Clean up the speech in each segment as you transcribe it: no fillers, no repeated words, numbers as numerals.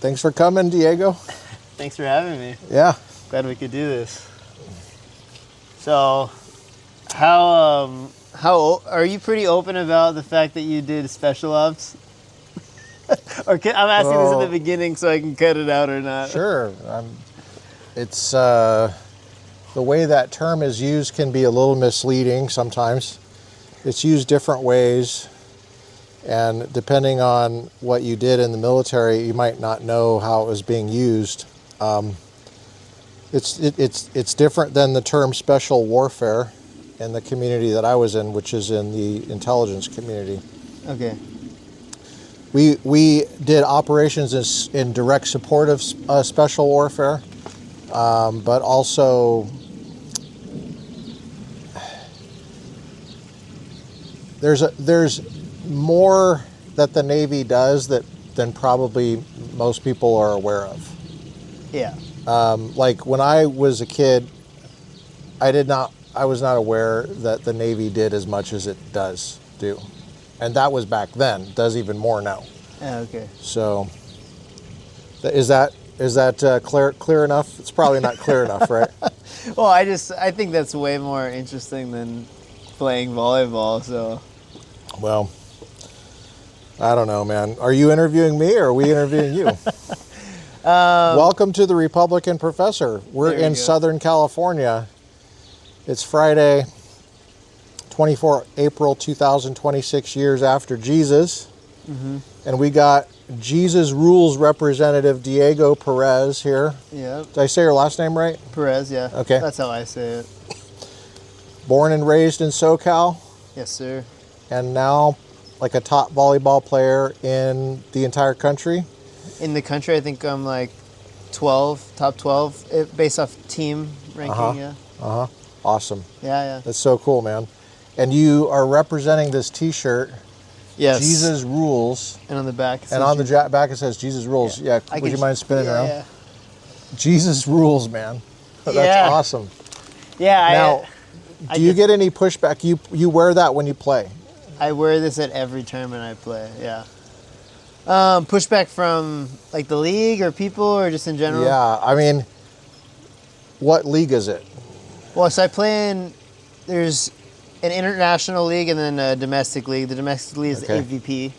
Thanks for coming, Diego. Thanks for having me. Yeah. Glad we could do this. So, how are you pretty open about the fact that you did special ops? I'm asking this at the beginning so I can cut it out or not. Sure. It's the way that term is used can be a little misleading sometimes. It's used different ways, and depending on what you did in the military, you might not know how it was being used. It's different than the term special warfare in the community that I was in, which is in the intelligence community. Okay. We did operations in direct support of special warfare, but also there's more that the Navy does than probably most people are aware of. Yeah. Like when I was a kid, I was not aware that the Navy did as much as it does do. And that was back then. It does even more now. Okay. So, is that clear enough? It's probably not clear enough, right? Well, I think that's way more interesting than playing volleyball. So. Well, I don't know, man. Are you interviewing me or are we interviewing you? Welcome to the Republican Professor. We're in Southern California. It's Friday, 24 April 2026, years after Jesus. Mm-hmm. And we got Jesus Rules representative Diego Perez here. Yeah. Did I say your last name right? Perez, yeah. Okay. That's how I say it. Born and raised in SoCal. Yes, sir. And now like a top volleyball player in the entire country. In the country, I think I'm like top 12, based off team ranking, yeah. Uh-huh. Awesome. Yeah. That's so cool, man. And you are representing this T-shirt. Yes. Jesus Rules. And on the back. And on the back it says Jesus Rules. Yeah. Would you mind spinning around? Yeah. Jesus Rules, man. That's awesome. Yeah. Now, do you get any pushback? You wear that when you play? I wear this at every tournament I play. Yeah. Pushback from like the league or people or just in general? Yeah. I mean, what league is it? Well, so I play in. There's an international league and then a domestic league. The domestic league is AVP.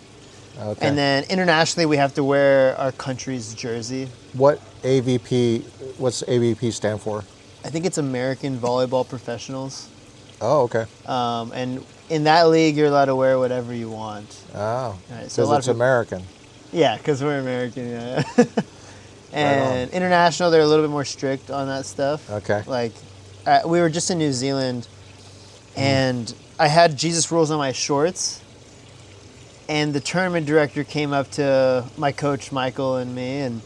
Okay. And then internationally, we have to wear our country's jersey. What's AVP stand for? I think it's American Volleyball Professionals. Oh, okay. And in that league, you're allowed to wear whatever you want. Oh, right, so it's American. Yeah, because we're American, yeah. And right international, they're a little bit more strict on that stuff. Okay. Like, we were just in New Zealand, and I had Jesus Rules on my shorts, and the tournament director came up to my coach, Michael, and me,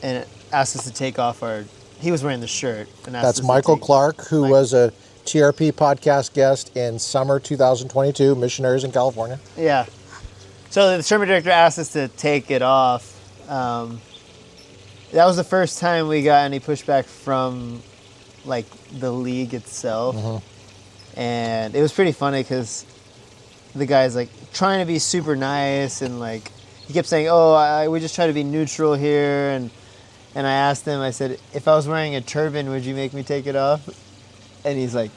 and asked us to take off he was wearing the shirt. And asked That's Michael Clark, who was a TRP podcast guest in summer 2022, Missionaries in California. Yeah. So the tournament director asked us to take it off. That was the first time we got any pushback from like the league itself. Mm-hmm. And it was pretty funny because the guy's like trying to be super nice and like he kept saying, we just try to be neutral here. And I asked him, I said, if I was wearing a turban, would you make me take it off? And he's like,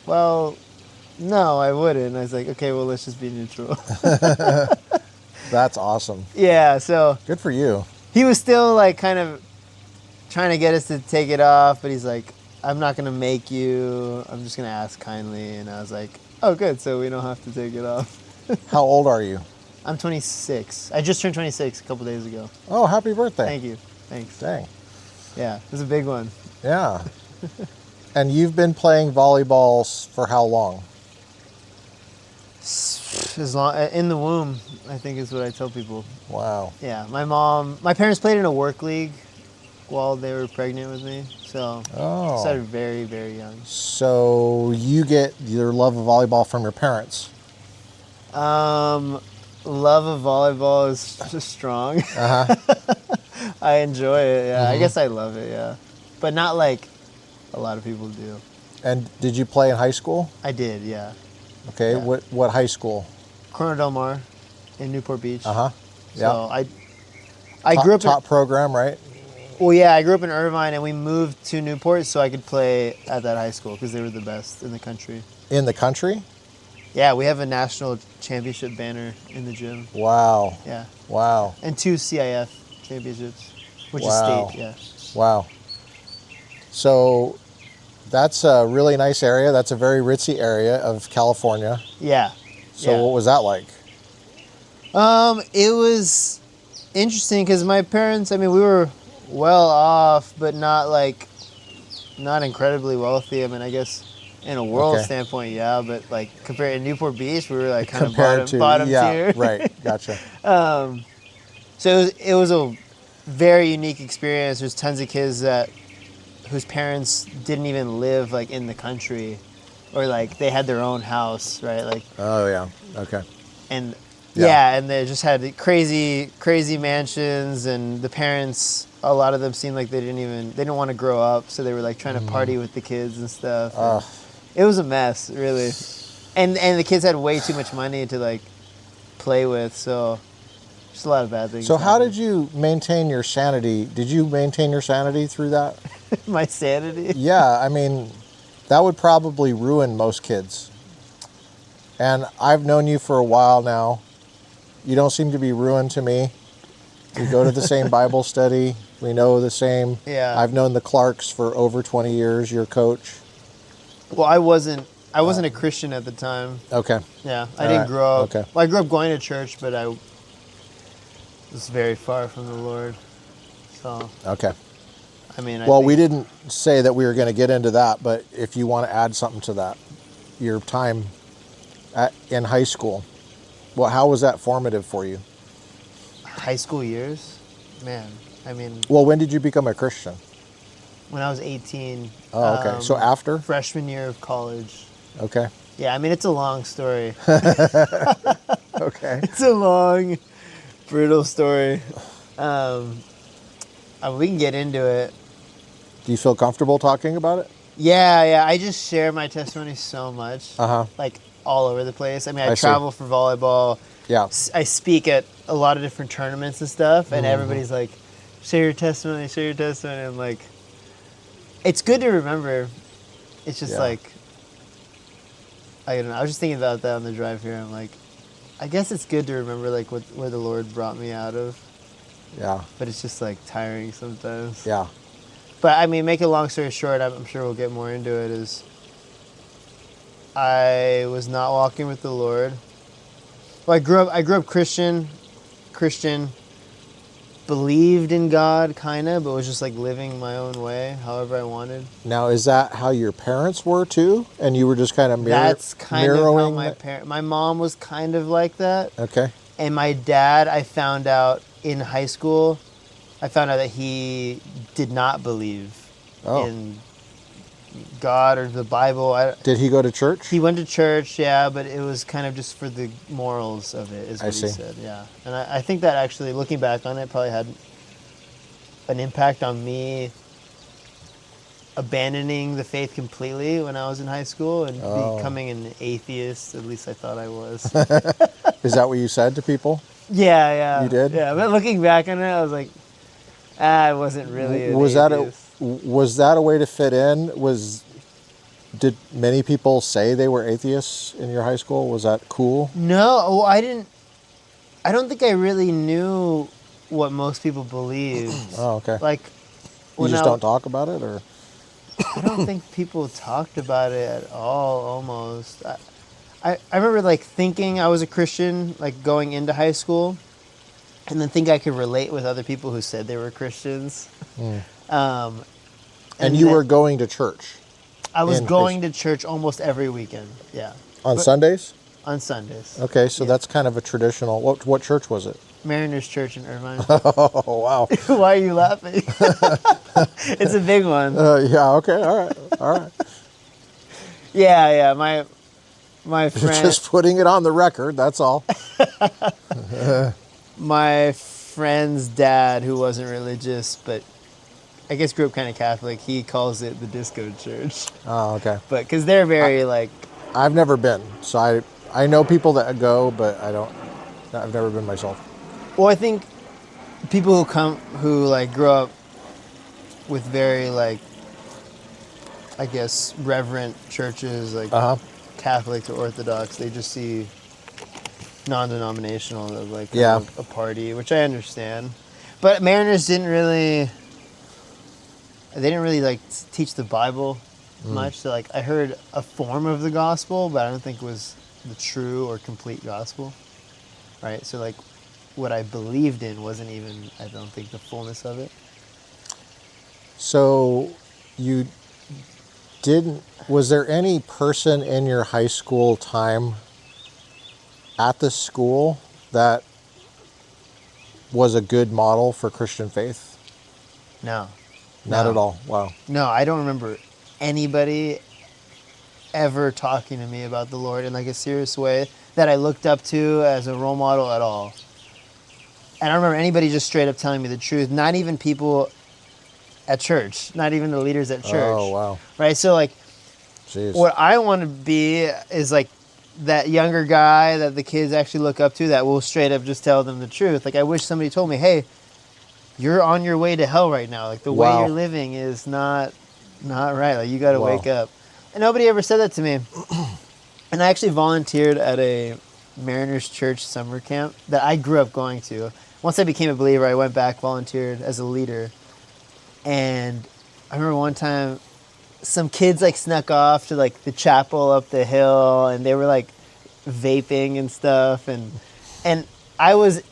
well, no, I wouldn't. And I was like, okay, well, let's just be neutral. That's awesome. Yeah, so. Good for you. He was still like kind of trying to get us to take it off, but he's like, I'm not going to make you. I'm just going to ask kindly. And I was like, oh, good. So we don't have to take it off. How old are you? I'm 26. I just turned 26 a couple days ago. Oh, happy birthday. Thank you. Thanks. Dang. Yeah, it was a big one. Yeah. And you've been playing volleyball for how long? As long in the womb, I think is what I tell people. Wow. Yeah, my parents played in a work league while they were pregnant with me, so I started very, very young. So you get your love of volleyball from your parents? Love of volleyball is just strong. Uh-huh. I enjoy it, yeah. Mm-hmm. I guess I love it, yeah. But not like a lot of people do. And did you play in high school? I did, yeah. Okay, yeah. What high school? Corona Del Mar in Newport Beach. Uh-huh. Yeah. So I grew up top program, right? Well, yeah, I grew up in Irvine, and we moved to Newport so I could play at that high school because they were the best in the country. In the country? Yeah, we have a national championship banner in the gym. Wow. Yeah. Wow. And 2 CIF championships, which is state, yeah. Wow. So that's a really nice area. That's a very ritzy area of California. Yeah. So what was that like? It was interesting because my parents, I mean, we were well off, but not incredibly wealthy. I mean, I guess in a world standpoint, yeah, but like compared to Newport Beach, we were like kind of bottom tier. Right, gotcha. So it was a very unique experience. There's tons of kids whose parents didn't even live like in the country, or like they had their own house, right? Like oh yeah, okay. And and they just had crazy mansions, and the parents, a lot of them seemed like they didn't want to grow up, so they were like trying to party with the kids and stuff. And it was a mess, really. And the kids had way too much money to like play with, so just a lot of bad things. So how did you maintain your sanity? Did you maintain your sanity through that? My sanity? Yeah, I mean, that would probably ruin most kids. And I've known you for a while now. You don't seem to be ruined to me. We go to the same Bible study. We know the same. Yeah. I've known the Clarks for over 20 years, your coach. Well, I wasn't a Christian at the time. Okay. Yeah, I didn't grow up. Okay. Well, I grew up going to church, but I was very far from the Lord. So. Okay. I mean, we didn't say that we were going to get into that, but if you want to add something to that, your time in high school, well, how was that formative for you? High school years? Man, I mean... Well, when did you become a Christian? When I was 18. Oh, okay. So after? Freshman year of college. Okay. Yeah, I mean, it's a long story. Okay. It's a long, brutal story. We can get into it. Do you feel comfortable talking about it? Yeah. I just share my testimony so much. Like, all over the place. I mean, I travel for volleyball. Yeah. I speak at a lot of different tournaments and stuff, and everybody's like, share your testimony. I'm like, it's good to remember. It's just like, I don't know. I was just thinking about that on the drive here. I'm like, I guess it's good to remember like where the Lord brought me out of. Yeah. But it's just like tiring sometimes. Yeah. But I mean, make a long story short, I'm sure we'll get more into it, is I was not walking with the Lord. Well, I grew up Christian, believed in God, kind of, but was just like living my own way, however I wanted. Now, is that how your parents were too? And you were just kind of mirroring? That's kind of how my mom was kind of like that. Okay. And my dad, I found out in high school, that he did not believe in God or the Bible. Did he go to church? He went to church, yeah, but it was kind of just for the morals of it, is what he said, yeah. And I think that actually, looking back on it, probably had an impact on me abandoning the faith completely when I was in high school and becoming an atheist. At least I thought I was. Is that what you said to people? Yeah. You did? Yeah, but looking back on it, I was like, I wasn't really an atheist. Was that a way to fit in? Did many people say they were atheists in your high school? Was that cool? No, I didn't. I don't think I really knew what most people believed. Oh, okay. Like, you just don't talk about it, or? I don't think people talked about it at all. Almost. I remember like thinking I was a Christian, like going into high school, and then think I could relate with other people who said they were Christians. And you were going to church? I was going to church almost every weekend, yeah. On Sundays? On Sundays. Okay, so that's kind of a traditional... What church was it? Mariners Church in Irvine. Oh, wow. Why are you laughing? It's a big one. Yeah, okay, all right. Yeah, my friend... Just putting it on the record, that's all. My friend's dad, who wasn't religious, but I guess grew up kind of Catholic, he calls it the disco church. Oh, okay. But because they're very I've never been, so I know people that go, but I've never been myself. Well, I think people who like grow up with very like, I guess, reverent churches, like Catholic to Orthodox, they just see non-denominational as like a party, which I understand. But Mariners didn't really like teach the Bible much. So like I heard a form of the gospel, but I don't think it was the true or complete gospel. Right? So like what I believed in wasn't even, I don't think, the fullness of it. So you was there any person in your high school time at the school that was a good model for Christian faith? No. Not at all. Wow. No, I don't remember anybody ever talking to me about the Lord in like a serious way that I looked up to as a role model at all. And I don't remember anybody just straight up telling me the truth, not even people at church, not even the leaders at church. Oh, wow. Right? So like, Jeez. What I want to be is like that younger guy that the kids actually look up to that will straight up just tell them the truth. Like I wish somebody told me, hey, you're on your way to hell right now. Like the way you're living is not right. Like you got to wake up. And nobody ever said that to me. And I actually volunteered at a Mariners Church summer camp that I grew up going to. Once I became a believer, I went back, volunteered as a leader. And I remember one time some kids like snuck off to like the chapel up the hill and they were like vaping and stuff. And I was,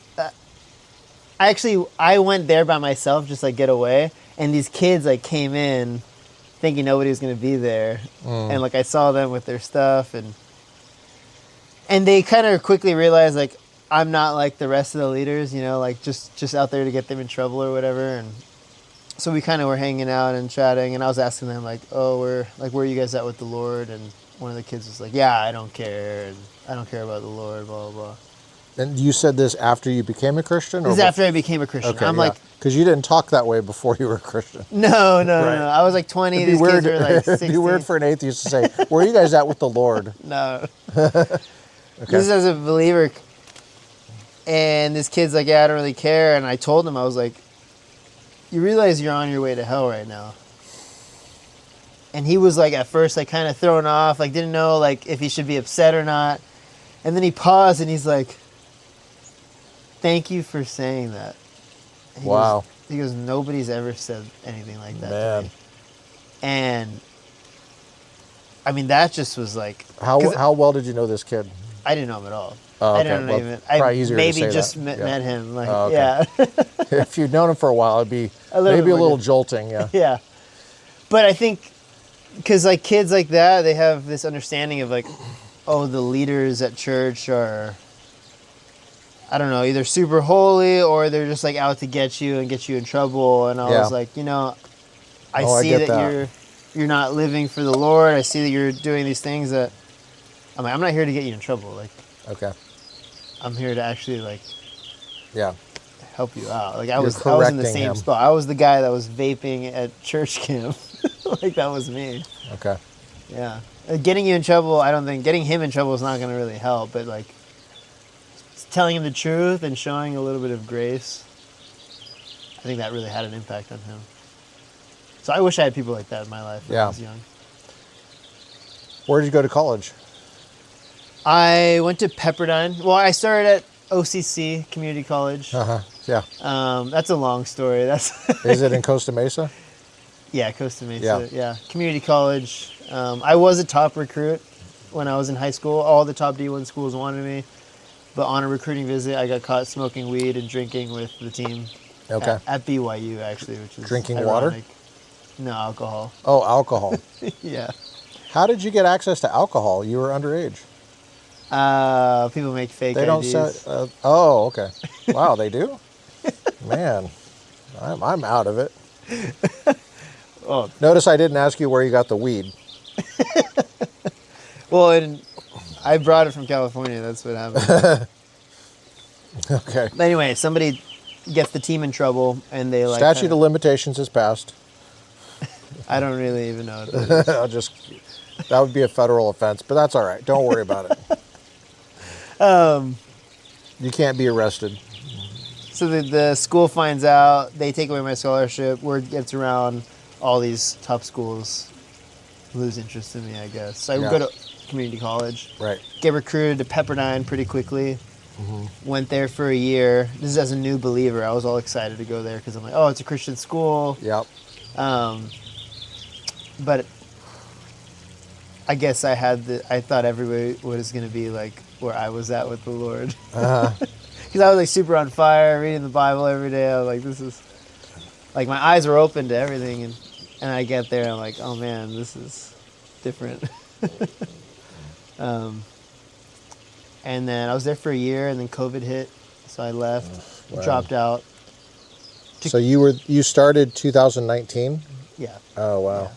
I went there by myself, just like get away. And these kids like came in thinking nobody was going to be there. And like I saw them with their stuff and they kind of quickly realized like I'm not like the rest of the leaders, you know, like just out there to get them in trouble or whatever. And so we kind of were hanging out and chatting, and I was asking them like, "Oh, where are you guys at with the Lord?" And one of the kids was like, "Yeah, I don't care, and I don't care about the Lord, blah blah blah." And you said this after you became a Christian? This is after I became a Christian. Okay, I'm like, because you didn't talk that way before you were a Christian. No. I was like 20. It'd be these weird, kids were like 16. It'd be weird for an atheist to say, "Where are you guys at with the Lord?" No. This is as a believer, and this kid's like, "Yeah, I don't really care," and I told him, I was like, you realize you're on your way to hell right now. And he was like, at first, like kind of thrown off, like didn't know like if he should be upset or not. And then he paused and he's like, "Thank you for saying that." And he goes, "Nobody's ever said anything like that to me." And I mean, that just was like, how well did you know this kid? I didn't know him at all. Oh, okay. I don't know even. Probably easier maybe to say just that. met him. Like, okay. Yeah. If you'd known him for a while, it'd be a little jolting. Yeah. Yeah. But I think, because like kids like that, they have this understanding of like, oh, the leaders at church are, I don't know, either super holy or they're just like out to get you and get you in trouble. And I was like, you know, I see that you're not living for the Lord. I see that you're doing these things that, I'm like, I'm not here to get you in trouble. Like, okay. I'm here to actually like, help you out. Like I was in the same spot. I was the guy that was vaping at church camp. Like that was me. Okay. Yeah. Getting you in trouble, I don't think getting him in trouble is not going to really help, but like telling him the truth and showing a little bit of grace, I think that really had an impact on him. So I wish I had people like that in my life when I was young. Where did you go to college? I went to Pepperdine. Well, I started at OCC, Community College. Yeah. That's a long story. Is it in Costa Mesa? Yeah, Costa Mesa. Yeah. Community college. I was a top recruit when I was in high school. All the top D1 schools wanted me. But on a recruiting visit, I got caught smoking weed and drinking with the team. Okay. At BYU, actually, which is drinking ironic. water? No, alcohol. Oh, alcohol. Yeah. How did you get access to alcohol? You were underage. People make fake They don't IDs. say. Oh, okay. Wow, they do? Man, I'm out of it. Oh. Notice I didn't ask you where you got the weed. Well, I brought it from California. That's what happened. Okay. Anyway, somebody gets the team in trouble, and they like statute of limitations is passed. I don't really even know what that is. That would be a federal offense, but that's all right. Don't worry about it. You can't be arrested. So the school finds out, they take away my scholarship, word gets around, all these top schools lose interest in me, I guess. So I go to community college. Right. Get recruited to Pepperdine pretty quickly. Went there for a year. This is as a new believer. I was all excited to go there because I'm like, oh, it's a Christian school. Yep. But I guess I thought everybody was going to be like where I was at with the Lord. Because I was like super on fire, reading the Bible every day. I was like, this is, like my eyes were open to everything. And I get there, I'm like, oh man, this is different. And then I was there for a year, and then COVID hit, so I left, dropped out. So you started 2019? Yeah. Oh, wow. Yeah.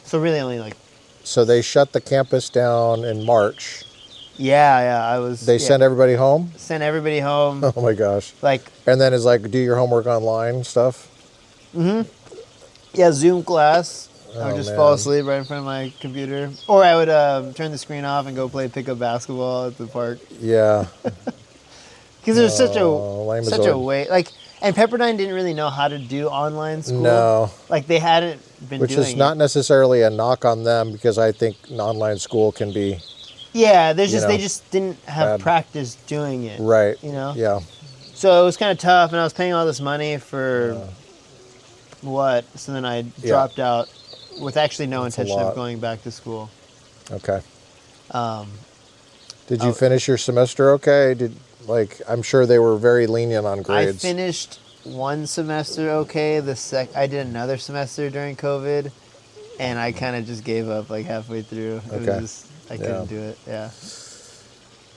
So really only like... So they shut the campus down in March. Yeah, They sent everybody home? Sent everybody home. Oh my gosh. And then it's like, do your homework online stuff? Mm-hmm. Yeah, Zoom class. I would just fall asleep right in front of my computer. Or I would turn the screen off and go play pickup basketball at the park. Yeah. Because there's such a way. And Pepperdine didn't really know how to do online school. No. Like they hadn't been doing it. Which is not necessarily a knock on them, because I think online school can be... Yeah, they just didn't have practice doing it. Right. Yeah. So it was kind of tough, and I was paying all this money for what? So then I dropped out with actually no intention of going back to school. Okay. Did you finish your semester okay? I'm sure they were very lenient on grades. I finished one semester okay. I did another semester during COVID, and I kind of just gave up like halfway through. I couldn't do it. Yeah.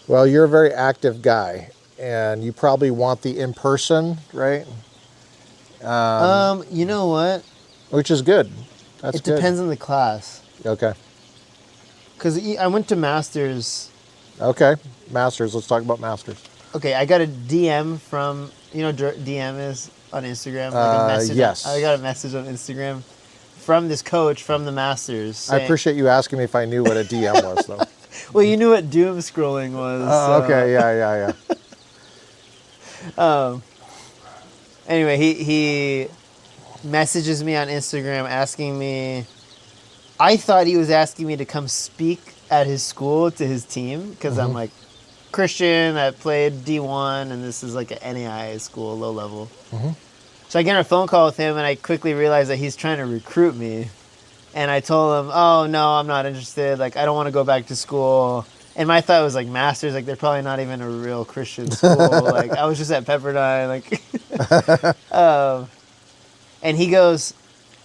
Well, you're a very active guy, and you probably want the in-person, right? You know what? Which is good. It depends on the class. Okay. Because I went to Masters. Okay. Masters. Let's talk about Masters. Okay, I got a DM from, DM is on Instagram? Like a message. Yes. I got a message on Instagram from this coach from the Masters. I appreciate you asking me if I knew what a DM was, though. Well, you knew what doom scrolling was. Oh, okay. Yeah. Anyway, he messages me on Instagram asking me... I thought he was asking me to come speak at his school to his team, because I'm like Christian, I played D1, and this is like an NAIA school, low level. So I get on a phone call with him, and I quickly realize that he's trying to recruit me. And I told him, oh, no, I'm not interested. Like, I don't want to go back to school. And my thought was, like, Masters, like, they're probably not even a real Christian school. Like, I was just at Pepperdine. Like, and he goes,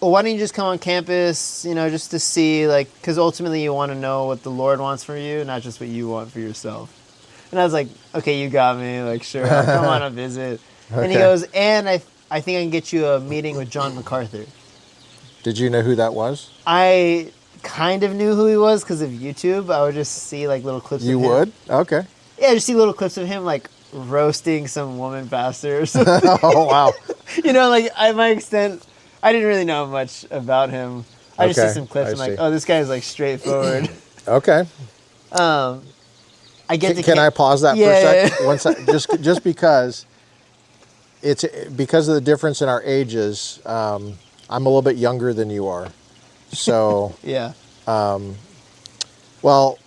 well, why don't you just come on campus, just to see, like, because ultimately you want to know what the Lord wants for you, not just what you want for yourself. And I was like, okay, you got me. Like, sure, I'll come on a visit. Okay. And he goes, and I think I can get you a meeting with John MacArthur. Did you know who that was? I kind of knew who he was because of YouTube. I would just see like little clips of him. You would? Okay. Yeah, just see little clips of him like roasting some woman pastor or something. Oh, wow. My extent, I didn't really know much about him. I just see some clips and like, oh, this guy's like straightforward. Okay. Can I pause that for a second? One sec, just because because of the difference in our ages. I'm a little bit younger than you are, so yeah. Well,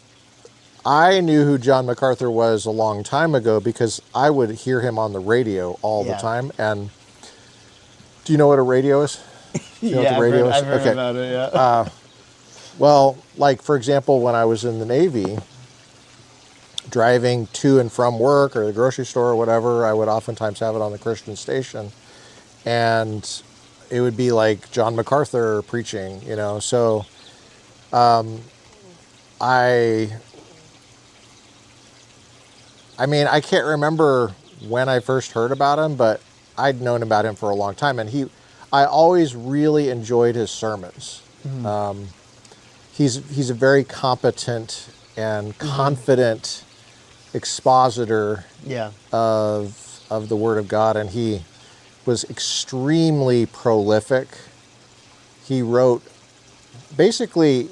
I knew who John MacArthur was a long time ago because I would hear him on the radio all the time. And do you know what a radio is? Do you know what the radio is? I've heard about it. Yeah. Well, like for example, when I was in the Navy, driving to and from work or the grocery store or whatever, I would oftentimes have it on the Christian station, and it would be like John MacArthur preaching, So, I I can't remember when I first heard about him, but I'd known about him for a long time, and I always really enjoyed his sermons. Mm-hmm. He's a very competent and confident expositor of the Word of God, and he was extremely prolific. He wrote basically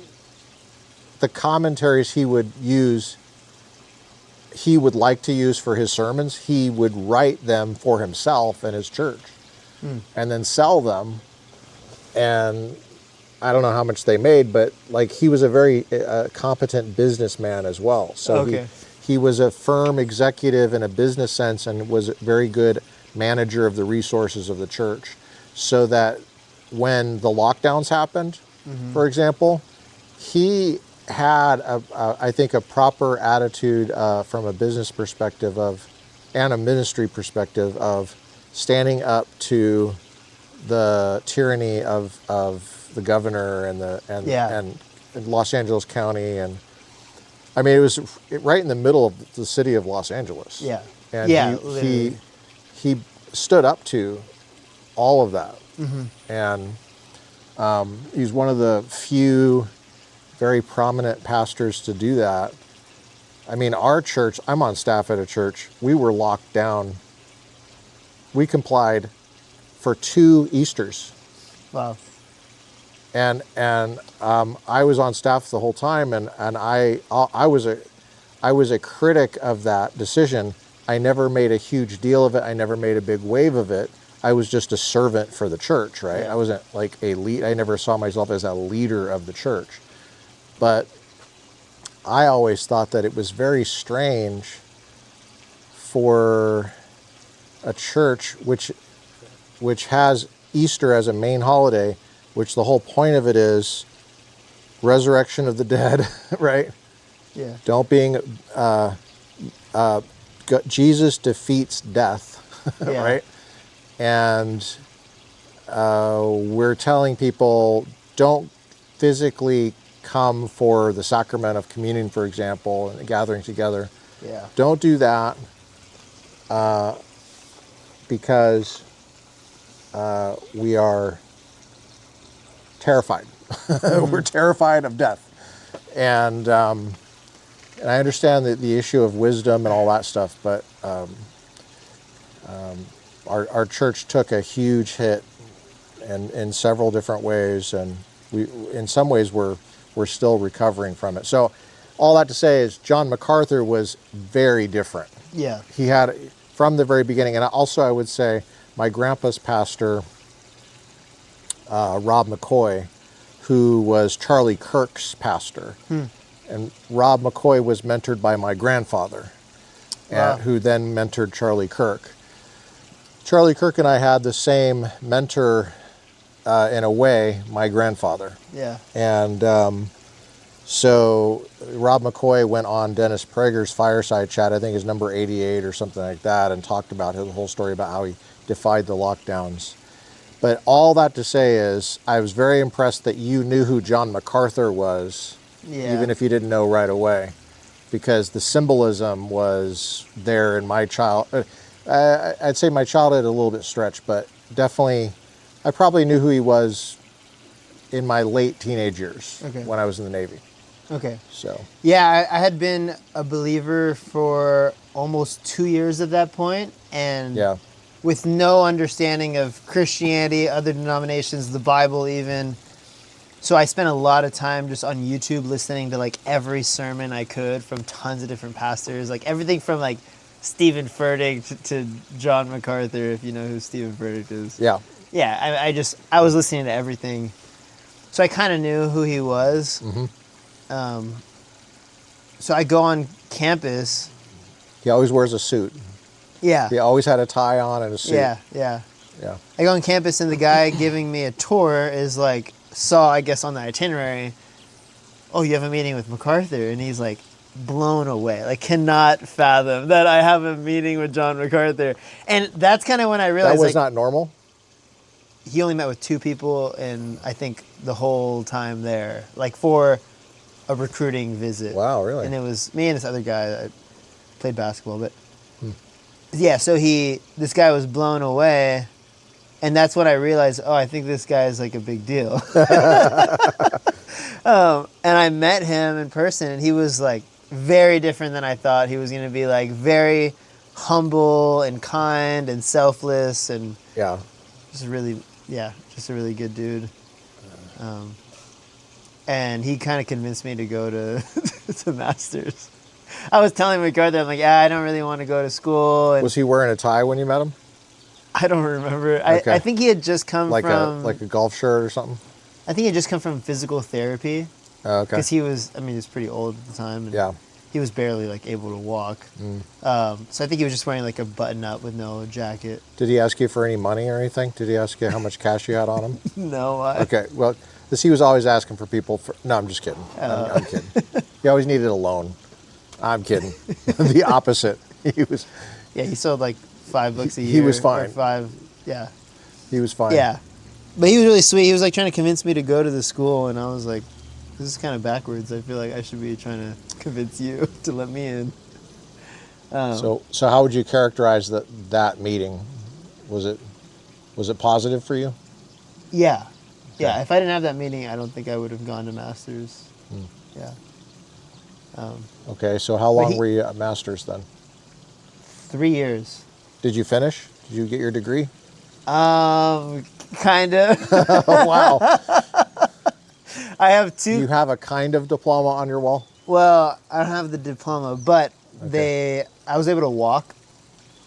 the commentaries he would use. he would like to use for his sermons, he would write them for himself and his church and then sell them. And I don't know how much they made, but like he was a very competent businessman as well. So he was a firm executive in a business sense and was a very good manager of the resources of the church. So that when the lockdowns happened, for example, he had, I think, a proper attitude from a business perspective and a ministry perspective of standing up to the tyranny of the governor and Los Angeles County, and I mean it was right in the middle of the city of Los Angeles. Yeah, and he stood up to all of that, and he's one of the few very prominent pastors to do that. I mean, our church, I'm on staff at a church, we were locked down. We complied for 2 Easters. Wow. And I was on staff the whole time, and I was a critic of that decision. I never made a huge deal of it. I never made a big wave of it. I was just a servant for the church, right? Yeah. I wasn't like a lead. I never saw myself as a leader of the church. But I always thought that it was very strange for a church which has Easter as a main holiday, which the whole point of it is resurrection of the dead, right? Yeah. Jesus defeats death, right? And we're telling people don't physically come for the sacrament of communion, for example, and gathering together. Yeah. Don't do that because we are terrified. We're terrified of death. And I understand the issue of wisdom and all that stuff, but our church took a huge hit in several different ways, and we, in some ways, we're still recovering from it. So all that to say is John MacArthur was very different. Yeah. He had, from the very beginning, and also I would say my grandpa's pastor, Rob McCoy, who was Charlie Kirk's pastor. And Rob McCoy was mentored by my grandfather, who then mentored Charlie Kirk. Charlie Kirk and I had the same mentor, in a way, my grandfather. Yeah. And so Rob McCoy went on Dennis Prager's Fireside Chat, I think is number 88 or something like that, and talked about his whole story about how he defied the lockdowns. But all that to say is, I was very impressed that you knew who John MacArthur was, even if you didn't know right away, because the symbolism was there in my I'd say my childhood a little bit stretched, but definitely, I probably knew who he was in my late teenage years when I was in the Navy. Okay. So. Yeah, I had been a believer for almost 2 years at that point, and with no understanding of Christianity, other denominations, the Bible even. So I spent a lot of time just on YouTube listening to like every sermon I could from tons of different pastors, like everything from like Stephen Furtick to John MacArthur, if you know who Stephen Furtick is. Yeah. Yeah, I was listening to everything. So I kind of knew who he was. So I go on campus. He always wears a suit. Yeah. He always had a tie on and a suit. Yeah. I go on campus and the guy giving me a tour is like, saw, I guess, on the itinerary, oh, you have a meeting with MacArthur. And he's like blown away, like cannot fathom that I have a meeting with John MacArthur. And that's kind of when I realized that was not normal. He only met with 2 people, and I think the whole time there, like for a recruiting visit. Wow, really? And it was me and this other guy that played basketball, but yeah, so this guy was blown away, and that's when I realized, oh, I think this guy is like a big deal. And I met him in person, and he was like very different than I thought he was going to be, like very humble and kind and selfless, and just a really good dude. And he kind of convinced me to go to to Masters. I was telling MacArthur, I'm like, I don't really want to go to school. And Was he wearing a tie when you met him? I don't remember. Okay. I think he had just come from like a golf shirt or something? I think he had just come from physical therapy. Oh, okay. Because he was pretty old at the time. And Yeah. He was barely like able to walk. So I think he was just wearing like a button up with no jacket. Did he ask you for any money or anything? Did he ask you how much cash you had on him? No. Okay. Well, because he was always asking for people for. No, I'm just kidding. I'm kidding. He always needed a loan. I'm kidding. The opposite. He was. Yeah, he sold like $5 a year. He was fine. Yeah. He was fine. Yeah. But he was really sweet. He was like trying to convince me to go to the school, and I was like, this is kind of backwards. I feel like I should be trying to convince you to let me in. So how would you characterize that meeting? Was it positive for you? Yeah. Okay. Yeah. If I didn't have that meeting, I don't think I would have gone to Masters. Yeah. Okay. So how long were you at Masters then? 3 years. Did you finish? Did you get your degree? Kind of. Oh, wow. I have 2. You have a kind of diploma on your wall? Well, I don't have the diploma, but Okay. I was able to walk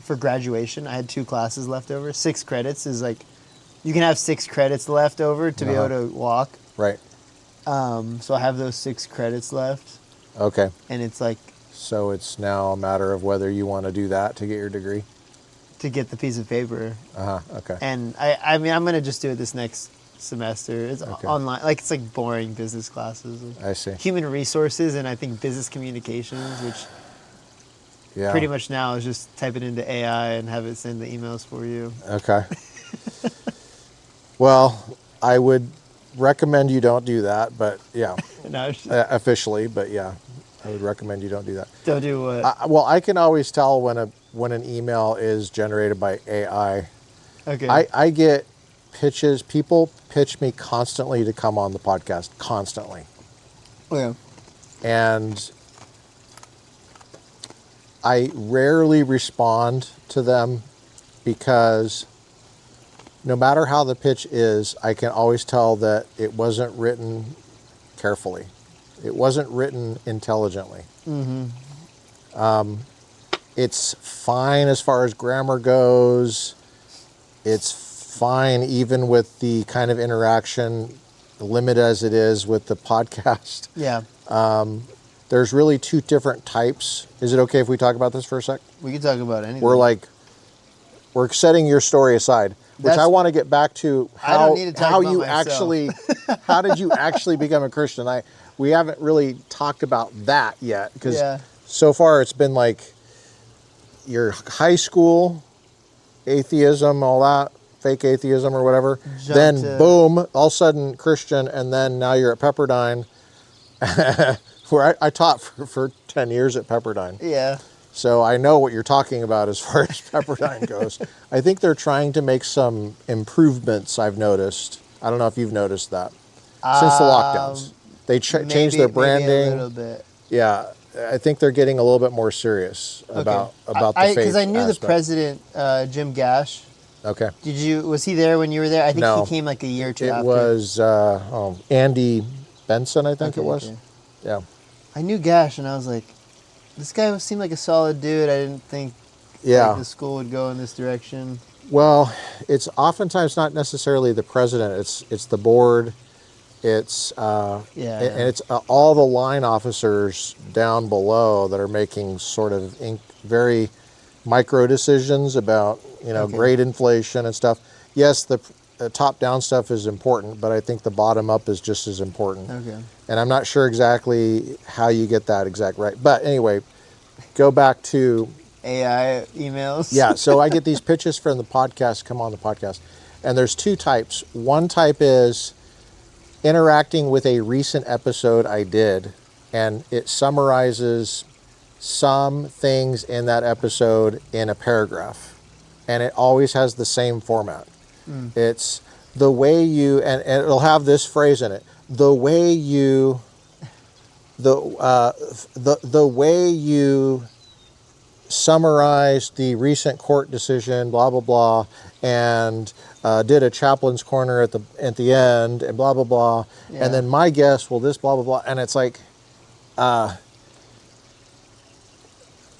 for graduation. I had 2 classes left over. 6 credits is like, you can have 6 credits left over to be able to walk. Right. So I have those 6 credits left, Okay. and it's like So it's now a matter of whether you want to do that to get your degree? to get the piece of paper. Okay. And I mean, I'm going to just do it this next semester. It's online. Like, it's like boring business classes. I see. Human resources and I think business communications, which pretty much now is just type it into AI and have it send the emails for you. Okay. Well, I would recommend you don't do that, but yeah. No, Officially, but yeah. I would recommend you don't do that. don't do what? Well, I can always tell when an email is generated by AI. Okay. I get pitches. People pitch me constantly to come on the podcast, constantly. Yeah. And I rarely respond to them because no matter how the pitch is, I can always tell that it wasn't written carefully. It wasn't written intelligently. It's fine as far as grammar goes. It's fine even with the kind of interaction, limited as it is with the podcast. Yeah. There's really 2 different types. Is it okay if we talk about this for a sec? We can talk about anything. We're setting your story aside, which I want to get back to how you actually, how did you actually become a Christian? We haven't really talked about that yet because so far it's been like your high school atheism, all that, fake atheism or whatever. Then boom, all of a sudden Christian, and then now you're at Pepperdine, where I taught for 10 years at Pepperdine. Yeah. So I know what you're talking about as far as Pepperdine goes. I think they're trying to make some improvements, I've noticed. I don't know if you've noticed that. Since the lockdowns. They changed their branding. Maybe a little bit. Yeah. I think they're getting a little bit more serious about the faith because I knew aspect. the president, Jim Gash. Okay. Was he there when you were there? I think No. he came like a year or 2 It after. was Andy Benson, I think it was. Okay. Yeah. I knew Gash, and I was like, this guy seemed like a solid dude. I didn't think the school would go in this direction. Well, it's oftentimes not necessarily the president. It's the board. It's and it's all the line officers down below that are making sort of very micro decisions about grade inflation and stuff. Yes, the top down stuff is important, but I think the bottom up is just as important. Okay. And I'm not sure exactly how you get that exact right. But anyway, go back to AI emails. Yeah, so I get these pitches from the podcast, come on the podcast. And there's 2 types. One type is interacting with a recent episode I did, and it summarizes some things in that episode in a paragraph. And it always has the same format. It's the way you, and it'll have this phrase in it, the way you summarized the recent court decision, blah blah blah, and did a chaplain's corner at the end, and blah blah blah, and then my guess, well, this blah blah blah, and it's like,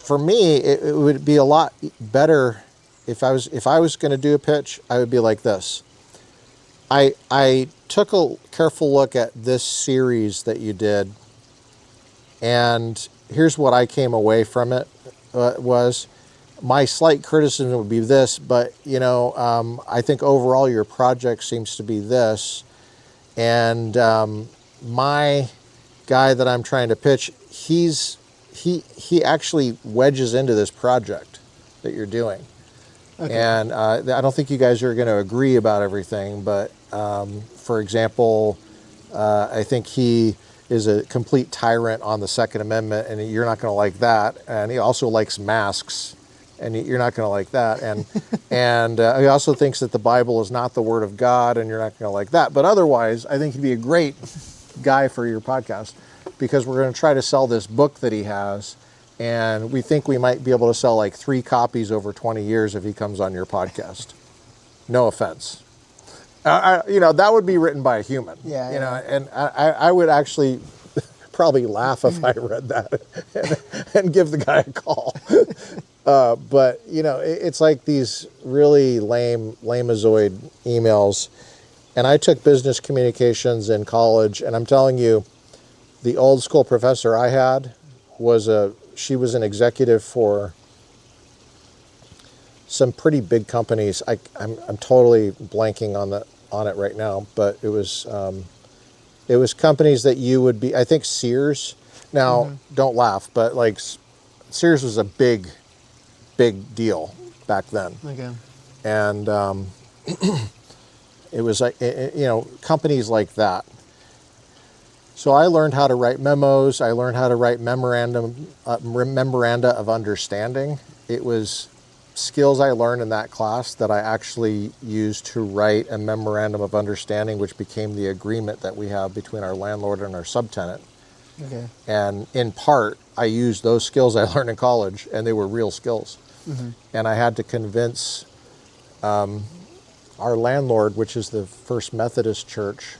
for me, it would be a lot better if I was going to do a pitch. I would be like this. I took a careful look at this series that you did, and here's what I came away from it was my slight criticism would be this, but I think overall your project seems to be this, and my guy that I'm trying to pitch, he actually wedges into this project that you're doing. Okay. And I don't think you guys are going to agree about everything, but for example, I think he is a complete tyrant on the Second Amendment, and you're not going to like that. And he also likes masks, and you're not going to like that. And he also thinks that the Bible is not the Word of God, and you're not going to like that. But otherwise, I think he'd be a great guy for your podcast, because we're going to try to sell this book that he has. And we think we might be able to sell like 3 copies over 20 years if he comes on your podcast. No offense. That would be written by a human. Yeah. And I would actually probably laugh if I read that and give the guy a call. But, it's like these really lame-azoid emails. And I took business communications in college, and I'm telling you, the old school professor I had she was an executive for some pretty big companies. I'm totally blanking on it right now, but it was companies that you would be. I think Sears. Now, don't laugh, but like Sears was a big deal back then. Okay. And it was like companies like that. So I learned how to write memos. I learned how to write memoranda of understanding. It was skills I learned in that class that I actually used to write a memorandum of understanding, which became the agreement that we have between our landlord and our subtenant. Okay. And in part, I used those skills I learned in college, and they were real skills. Mm-hmm. And I had to convince our landlord, which is the First Methodist Church,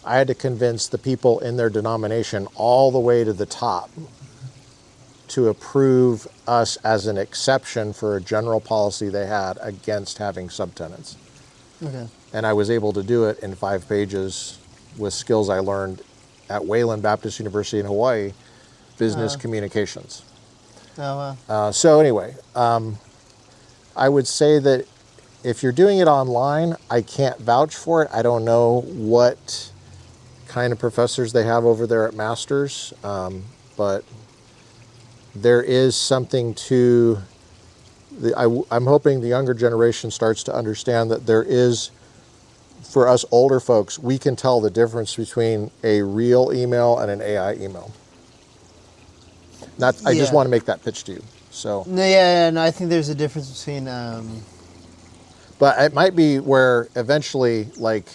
I had to convince the people in their denomination all the way to the top to approve us as an exception for a general policy they had against having subtenants. Okay. And I was able to do it in 5 pages with skills I learned at Wayland Baptist University in Hawaii, business communications. Oh, wow. So anyway, I would say that if you're doing it online, I can't vouch for it. I don't know what kind of professors they have over there at Masters, but there is something to I'm hoping the younger generation starts to understand that there is, for us older folks, we can tell the difference between a real email and an AI email. I just want to make that pitch to you. So no, I think there's a difference between but it might be where eventually, like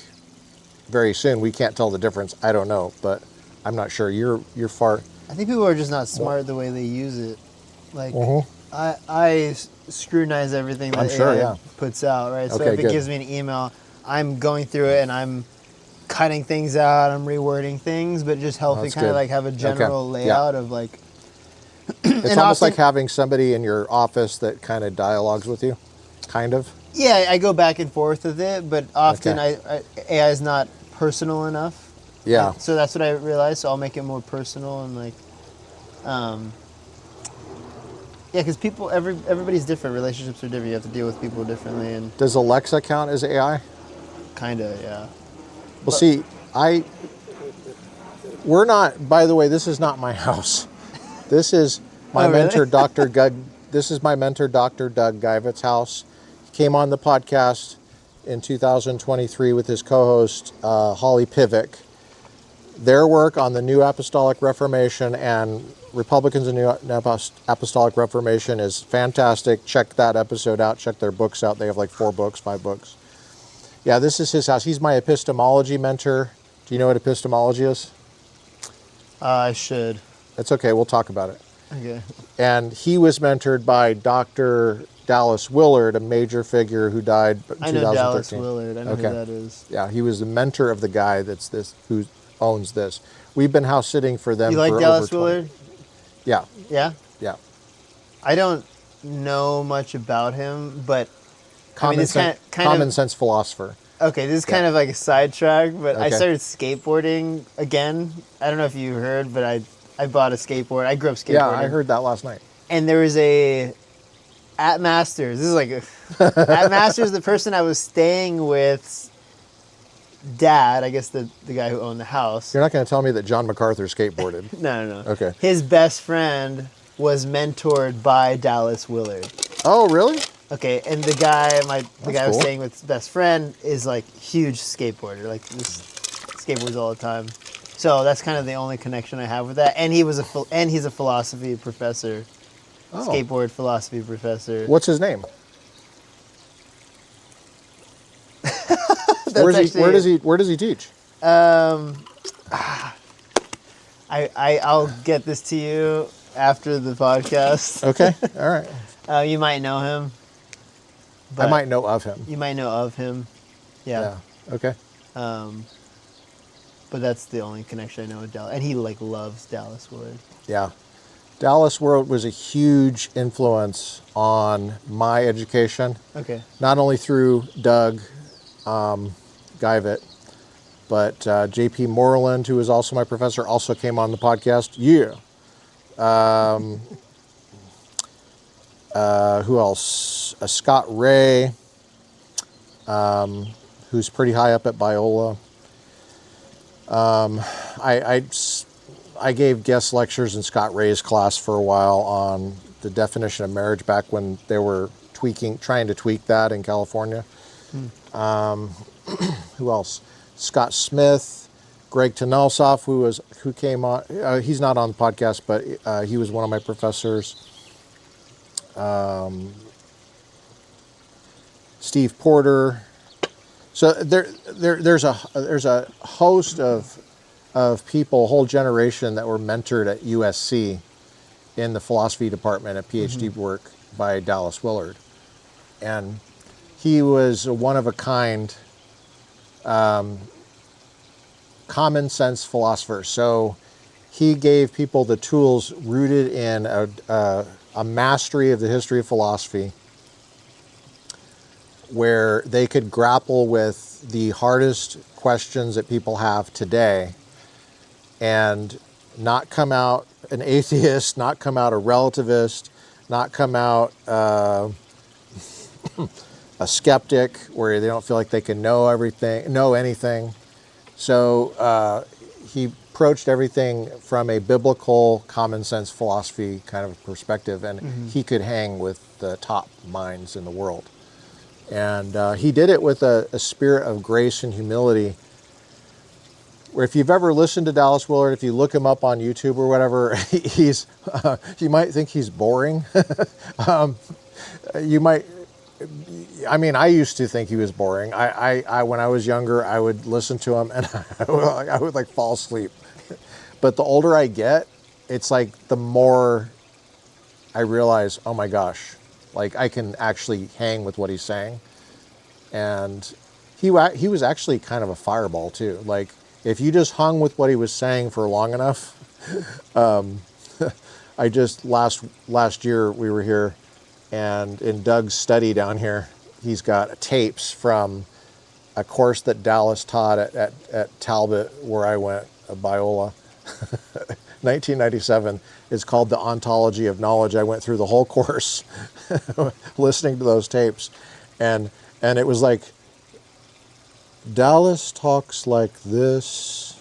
very soon, we can't tell the difference. I don't know, but I'm not sure. You're far. I think people are just not smart the way they use it. Like I scrutinize everything that AI puts out, right? So if it gives me an email, I'm going through it and I'm cutting things out, I'm rewording things, but it just helps me kind of like have a general layout of like. It's almost like having somebody in your office that kind of dialogues with you, kind of. Yeah, I go back and forth with it, but often AI is not personal enough. Yeah. So that's what I realized. So I'll make it more personal and like, because everybody's different. Relationships are different. You have to deal with people differently. And does Alexa count as AI? Kinda, yeah. Well, see, we're not. By the way, this is not my house. This is my mentor, Dr. Doug. This is my mentor, Dr. Doug Geivett's house. He came on the podcast in 2023 with his co-host Holly Pivick. Their work on the New Apostolic Reformation and Republicans in New Apostolic Reformation is fantastic. Check that episode out. Check their books out. They have like 5 books. Yeah, this is his house. He's my epistemology mentor. Do you know what epistemology is? I should. That's okay. We'll talk about it. Okay. And he was mentored by Dr. Dallas Willard, a major figure who died in 2013. I know Dallas Willard. I know who that is. Yeah, he was the mentor of the guy who owns this. We've been house sitting for them. You like for Dallas over 20. Willard? Yeah. Yeah? Yeah. I don't know much about him, but Common sense philosopher. Okay, this is kind of like a sidetrack, but I Okay. started skateboarding again. I don't know if you heard, but I bought a skateboard. I grew up skateboarding. Yeah, I heard that last night. And there was at Masters, this is like at Masters, the person I was staying with, dad, I guess the guy who owned the house. You're not going to tell me that John MacArthur skateboarded. No. Okay. His best friend was mentored by Dallas Willard. Oh, really? Okay, and the guy I was cool. staying with, best friend, is like huge skateboarder. Like this skateboards all the time. So that's kind of the only connection I have with that. And he's a philosophy professor, skateboard philosophy professor. What's his name? Where does he teach? I'll get this to you after the podcast. Okay, all right. You might know him. I might know of him. You might know of him. Yeah. Okay. But that's the only connection I know with Dallas. And he like loves Dallas Willard. Yeah. Dallas Willard was a huge influence on my education. Okay. Not only through Doug Geivett, but J.P. Moreland, who was also my professor, also came on the podcast. Yeah. Who else? Scott Ray, who's pretty high up at Biola. I gave guest lectures in Scott Ray's class for a while on the definition of marriage back when they were trying to tweak that in California. Who else? Scott Smith, Greg Tanelsoff, who came on. He's not on the podcast, but he was one of my professors. Steve Porter. So there's a host of people, a whole generation that were mentored at USC in the philosophy department at Ph.D. work by Dallas Willard, and he was a one of a kind, common sense philosopher. So he gave people the tools rooted in a mastery of the history of philosophy, where they could grapple with the hardest questions that people have today and not come out an atheist, not come out a relativist, not come out a skeptic where they don't feel like they can know anything. So he approached everything from a biblical, common sense philosophy kind of perspective, and he could hang with the top minds in the world. And he did it with a spirit of grace and humility, where if you've ever listened to Dallas Willard, if you look him up on YouTube or whatever, you might think he's boring. I used to think he was boring. I when I was younger, I would listen to him and I would like fall asleep. But the older I get, it's like the more I realize, oh my gosh, like I can actually hang with what he's saying. And he was actually kind of a fireball too. Like if you just hung with what he was saying for long enough, I just last year we were here, and in Doug's study down here, he's got tapes from a course that Dallas taught at Talbot, where I went, Biola, 1997. It's called The Ontology of Knowledge. I went through the whole course listening to those tapes, and it was like, Dallas talks like this,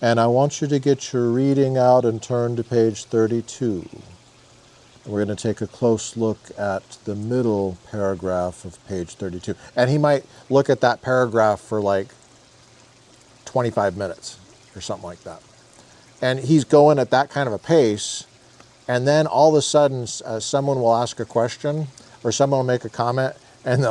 and I want you to get your reading out and turn to page 32. We're going to take a close look at the middle paragraph of page 32. And he might look at that paragraph for like 25 minutes or something like that. And he's going at that kind of a pace, and then all of a sudden someone will ask a question or someone will make a comment, and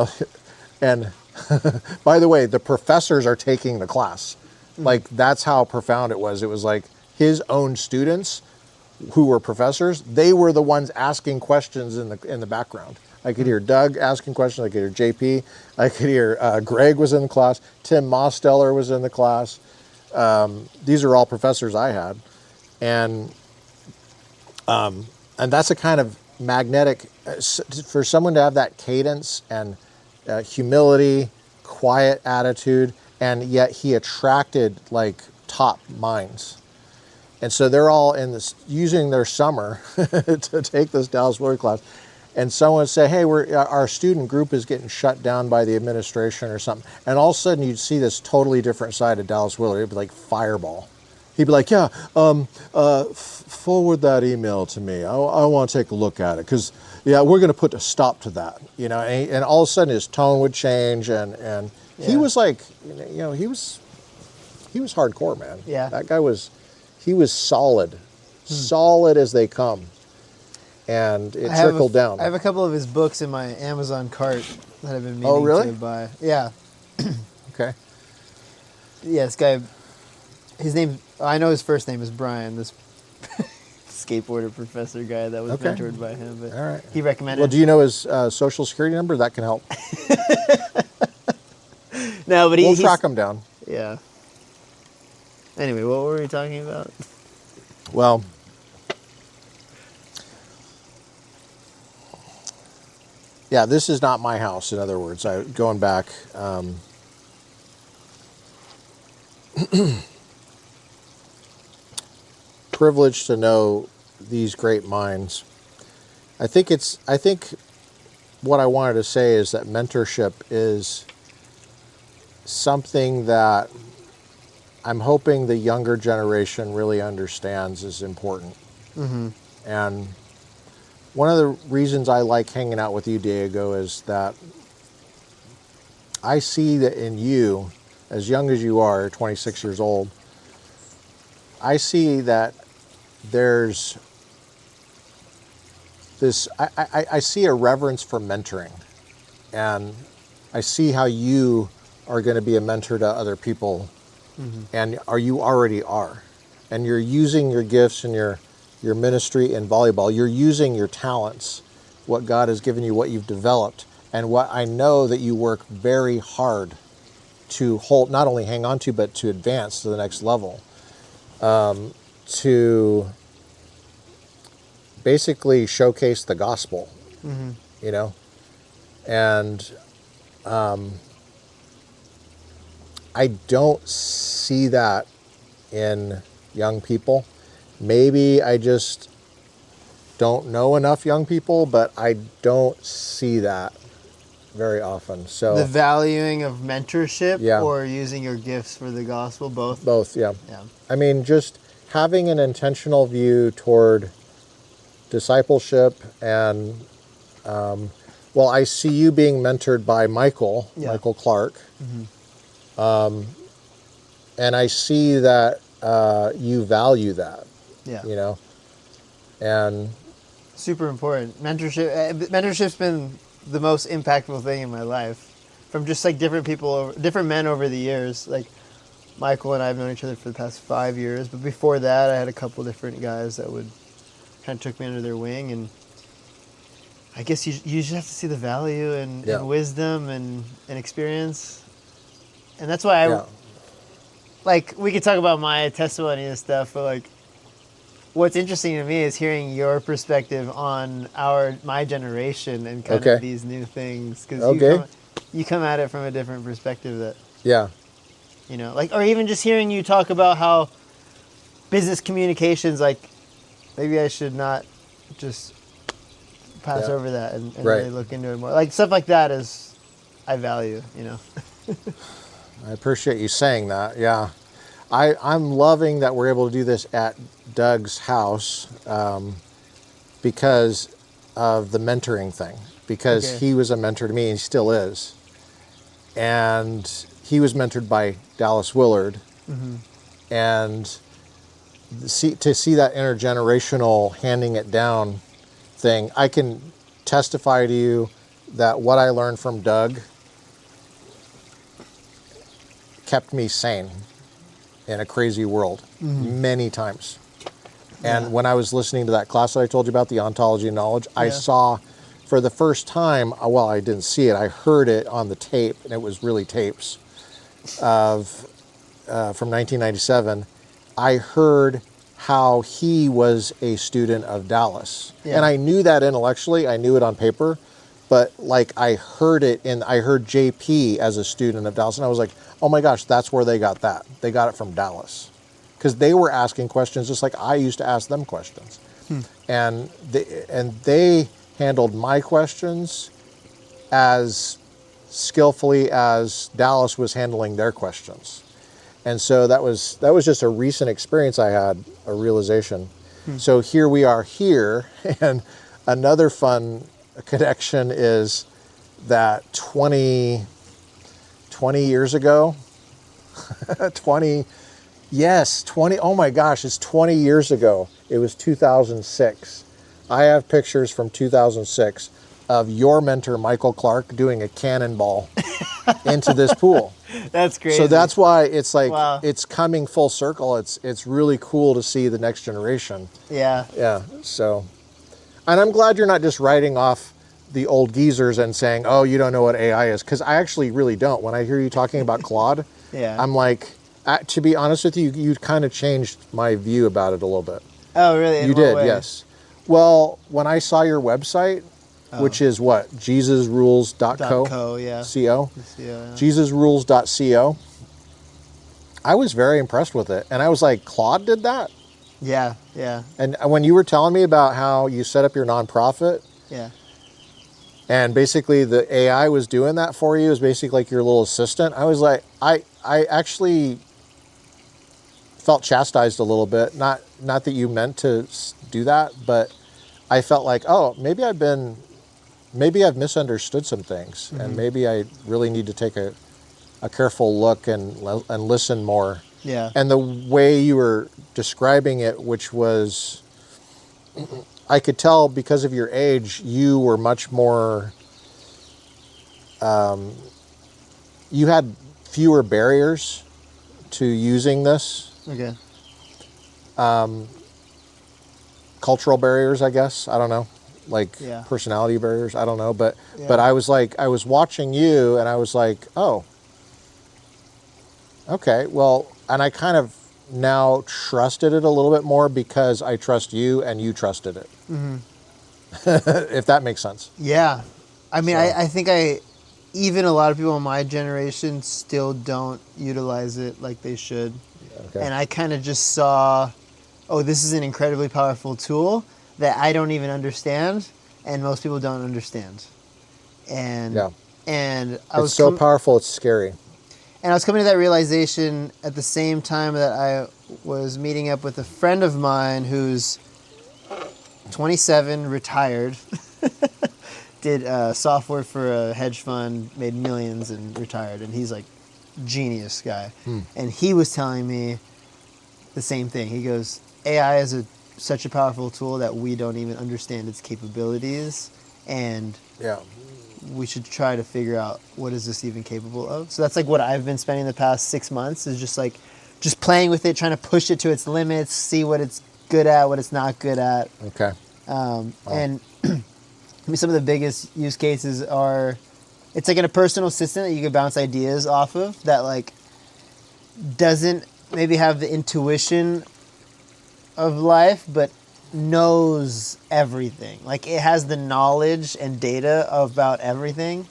by the way, the professors are taking the class. Like that's how profound it was. It was like his own students who were professors, they were the ones asking questions in the background. I could hear Doug asking questions. I could hear JP. I could hear Greg was in the class. Tim Mosteller was in the class. These are all professors I had, and that's a kind of magnetic, for someone to have that cadence and humility, quiet attitude, and yet he attracted like top minds. And so they're all in this, using their summer to take this Dallas Willard class. And someone would say, hey, our student group is getting shut down by the administration or something. And all of a sudden you'd see this totally different side of Dallas Willard. It'd be like fireball. He'd be like, yeah, forward that email to me. I want to take a look at it because, yeah, we're going to put a stop to that. You know, and all of a sudden his tone would change, and he was like, you know, he was hardcore, man. Yeah. That guy was, he was solid as they come, and it trickled down. I have a couple of his books in my Amazon cart that I've been meaning to buy. Yeah. Okay. Yeah, this guy, his name, I know his first name is Brian, this skateboarder professor guy that was mentored by him. But all right. he recommended. Well, do you know his social security number? That can help. No, but we'll track him down. Yeah. Anyway, what were we talking about? Well, yeah, this is not my house. In other words, going back. Privileged to know these great minds. I think what I wanted to say is that mentorship is something that I'm hoping the younger generation really understands is important. Mm-hmm. And one of the reasons I like hanging out with you, Diego, is that I see that in you, as young as you are, 26 years old, I see that there's this, I see a reverence for mentoring, and I see how you are going to be a mentor to other people, and you already are, and you're using your gifts and your ministry in volleyball. You're using your talents, what God has given you, what you've developed, and what I know that you work very hard to hold, not only hang on to, but to advance to the next level. To basically showcase the gospel, you know, and I don't see that in young people. Maybe I just don't know enough young people, but I don't see that very often. So the valuing of mentorship, yeah, or using your gifts for the gospel, both. Both, yeah. Yeah. I mean, just having an intentional view toward discipleship, and well, I see you being mentored by Michael Clark, and I see that you value that. Yeah. You know, and super important. Mentorship's been the most impactful thing in my life, from just like different people, different men over the years. Like Michael and I have known each other for the past 5 years, but before that I had a couple different guys that would kind of took me under their wing, and I guess you just have to see the value and wisdom and experience, and that's why like, we could talk about my testimony and stuff, but like, what's interesting to me is hearing your perspective on my generation and kind of these new things, because you come at it from a different perspective that you know, like, or even just hearing you talk about how business communications, like, maybe I should not just pass over that and really look into it more. Like, stuff like that is, I value, you know. I appreciate you saying that. Yeah. I'm loving that we're able to do this at Doug's house because of the mentoring thing, because he was a mentor to me, and he still is. And he was mentored by Dallas Willard. And to see that intergenerational handing it down thing, I can testify to you that what I learned from Doug kept me sane in a crazy world many times. And when I was listening to that class that I told you about, the ontology of knowledge, I saw for the first time, well, I didn't see it, I heard it on the tape, and it was really tapes of from 1997. I heard how he was a student of Dallas. Yeah. And I knew that intellectually, I knew it on paper, but like I heard JP as a student of Dallas, and I was like, oh my gosh, that's where they got that. They got it from Dallas. Because they were asking questions just like I used to ask them questions. And they handled my questions as skillfully as Dallas was handling their questions. And so that was just a recent experience I had, a realization. So here we are here, and another fun connection is that 20 years ago, 20, oh my gosh, it's 20 years ago. It was 2006. I have pictures from 2006 of your mentor, Michael Clark, doing a cannonball into this pool. That's crazy. So that's why it's like, Wow. It's coming full circle. It's really cool to see the next generation. Yeah. Yeah, so, and I'm glad you're not just writing off the old geezers and saying, oh, you don't know what AI is, because I actually really don't. When I hear you talking about Claude, Yeah. I'm like, to be honest with you, you kind of changed my view about it a little bit. Oh, really? You did, yes. Well, when I saw your website, which is what? JesusRules.co? .co, yeah. C-O? Yeah. JesusRules.co. I was very impressed with it. And I was like, Claude did that? Yeah, yeah, And when you were telling me about how you set up your nonprofit, yeah. and basically the AI was doing that for you, is basically like your little assistant, I was like, I actually felt chastised a little bit. Not that you meant to do that, but I felt like, oh, maybe I've misunderstood some things, and maybe I really need to take a careful look and listen more. Yeah. And the way you were describing it, which was, I could tell because of your age, you were much more, you had fewer barriers to using this. Okay. Cultural barriers, I guess. I don't know. Like Yeah. personality barriers. I don't know. But Yeah. I was watching you, and I was like, oh, okay, well, and I kind of now trusted it a little bit more because I trust you and you trusted it. If that makes sense. Yeah. I mean, So- I think even a lot of people in my generation still don't utilize it like they should. Okay. And I kind of just saw, oh, this is an incredibly powerful tool that I don't even understand, and most people don't understand. And Yeah. and It's so powerful, it's scary. And I was coming to that realization at the same time that I was meeting up with a friend of mine who's 27, retired, did software for a hedge fund, made millions and retired. And he's like, genius guy. And he was telling me the same thing. He goes, AI is such a powerful tool that we don't even understand its capabilities. And Yeah. we should try to figure out what is this even capable of. So that's like what I've been spending the past 6 months, is just playing with it, trying to push it to its limits, see what it's good at, what it's not good at. Okay. And I mean, some of the biggest use cases are, it's like a personal assistant that you can bounce ideas off of that like doesn't maybe have the intuition of life, but knows everything. Like it has the knowledge and data about everything,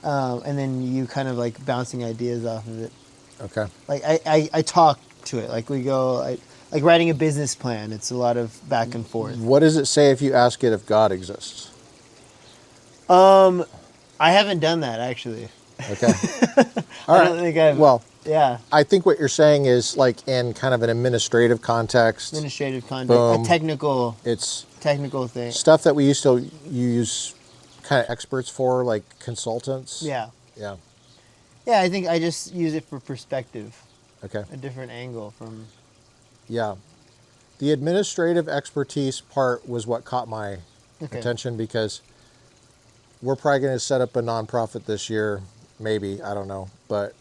and then you kind of like bouncing ideas off of it. Okay. Like I talk to it. Like we go like writing a business plan. It's a lot of back and forth. What does it say if you ask it if God exists? I haven't done that actually. Okay. All I right. don't think I've. Well, Yeah. I think what you're saying is like in kind of an administrative context, Administrative content, Boom. a technical it's thing. stuff that we used to use kind of experts for, like consultants. Yeah. Yeah. Yeah, I think I just use it for perspective, Okay. a different angle from. Yeah. The administrative expertise part was what caught my Okay. attention, because we're probably going to set up a nonprofit this year, maybe, I don't know, but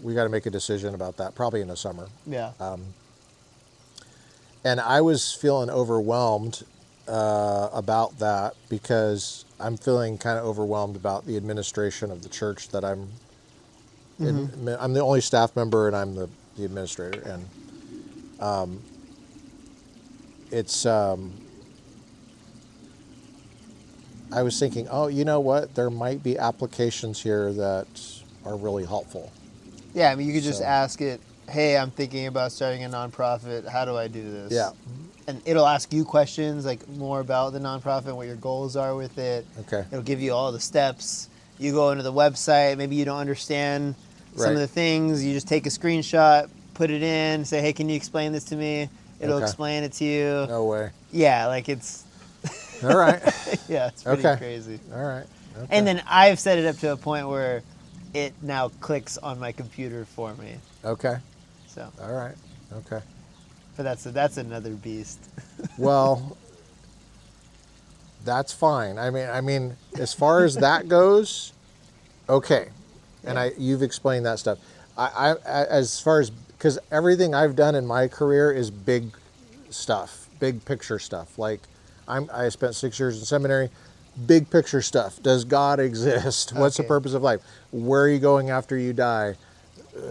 we got to make a decision about that probably in the summer. Yeah. And I was feeling overwhelmed about that, because I'm feeling kind of overwhelmed about the administration of the church that I'm I'm the only staff member, and I'm the administrator. And it's. I was thinking, oh, you know what? There might be applications here that are really helpful. Yeah, I mean, you could just So- ask it, hey, I'm thinking about starting a nonprofit. How do I do this? Yeah. And it'll ask you questions like more about the nonprofit, what your goals are with it. Okay. It'll give you all the steps. You go into the website, maybe you don't understand some Right. of the things. You just take a screenshot, put it in, say, hey, can you explain this to me? It'll Okay. explain it to you. No way. Yeah, like it's, All right. yeah, it's pretty Okay. crazy. All right. Okay. And then I've set it up to a point where it now clicks on my computer for me. Okay. So, All right. Okay. but that's another beast. Well, that's fine. I mean, as far as that goes, okay. And you've explained that stuff. I as far as, because everything I've done in my career is big stuff, big picture stuff. Like I spent 6 years in seminary. Big picture stuff. Does God exist? What's the Okay. purpose of life? Where are you going after you die?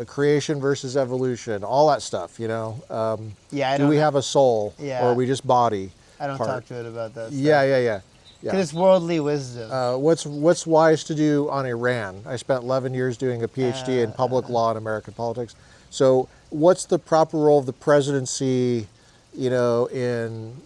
Creation versus evolution, all that stuff, you know. Yeah, I do we don't- have a soul, Yeah. or are we just body? I don't part? talk to it about that stuff. Yeah. Because it's worldly wisdom. What's wise to do on Iran? I spent 11 years doing a Ph.D. in public law and American politics. So, what's the proper role of the presidency, you know, in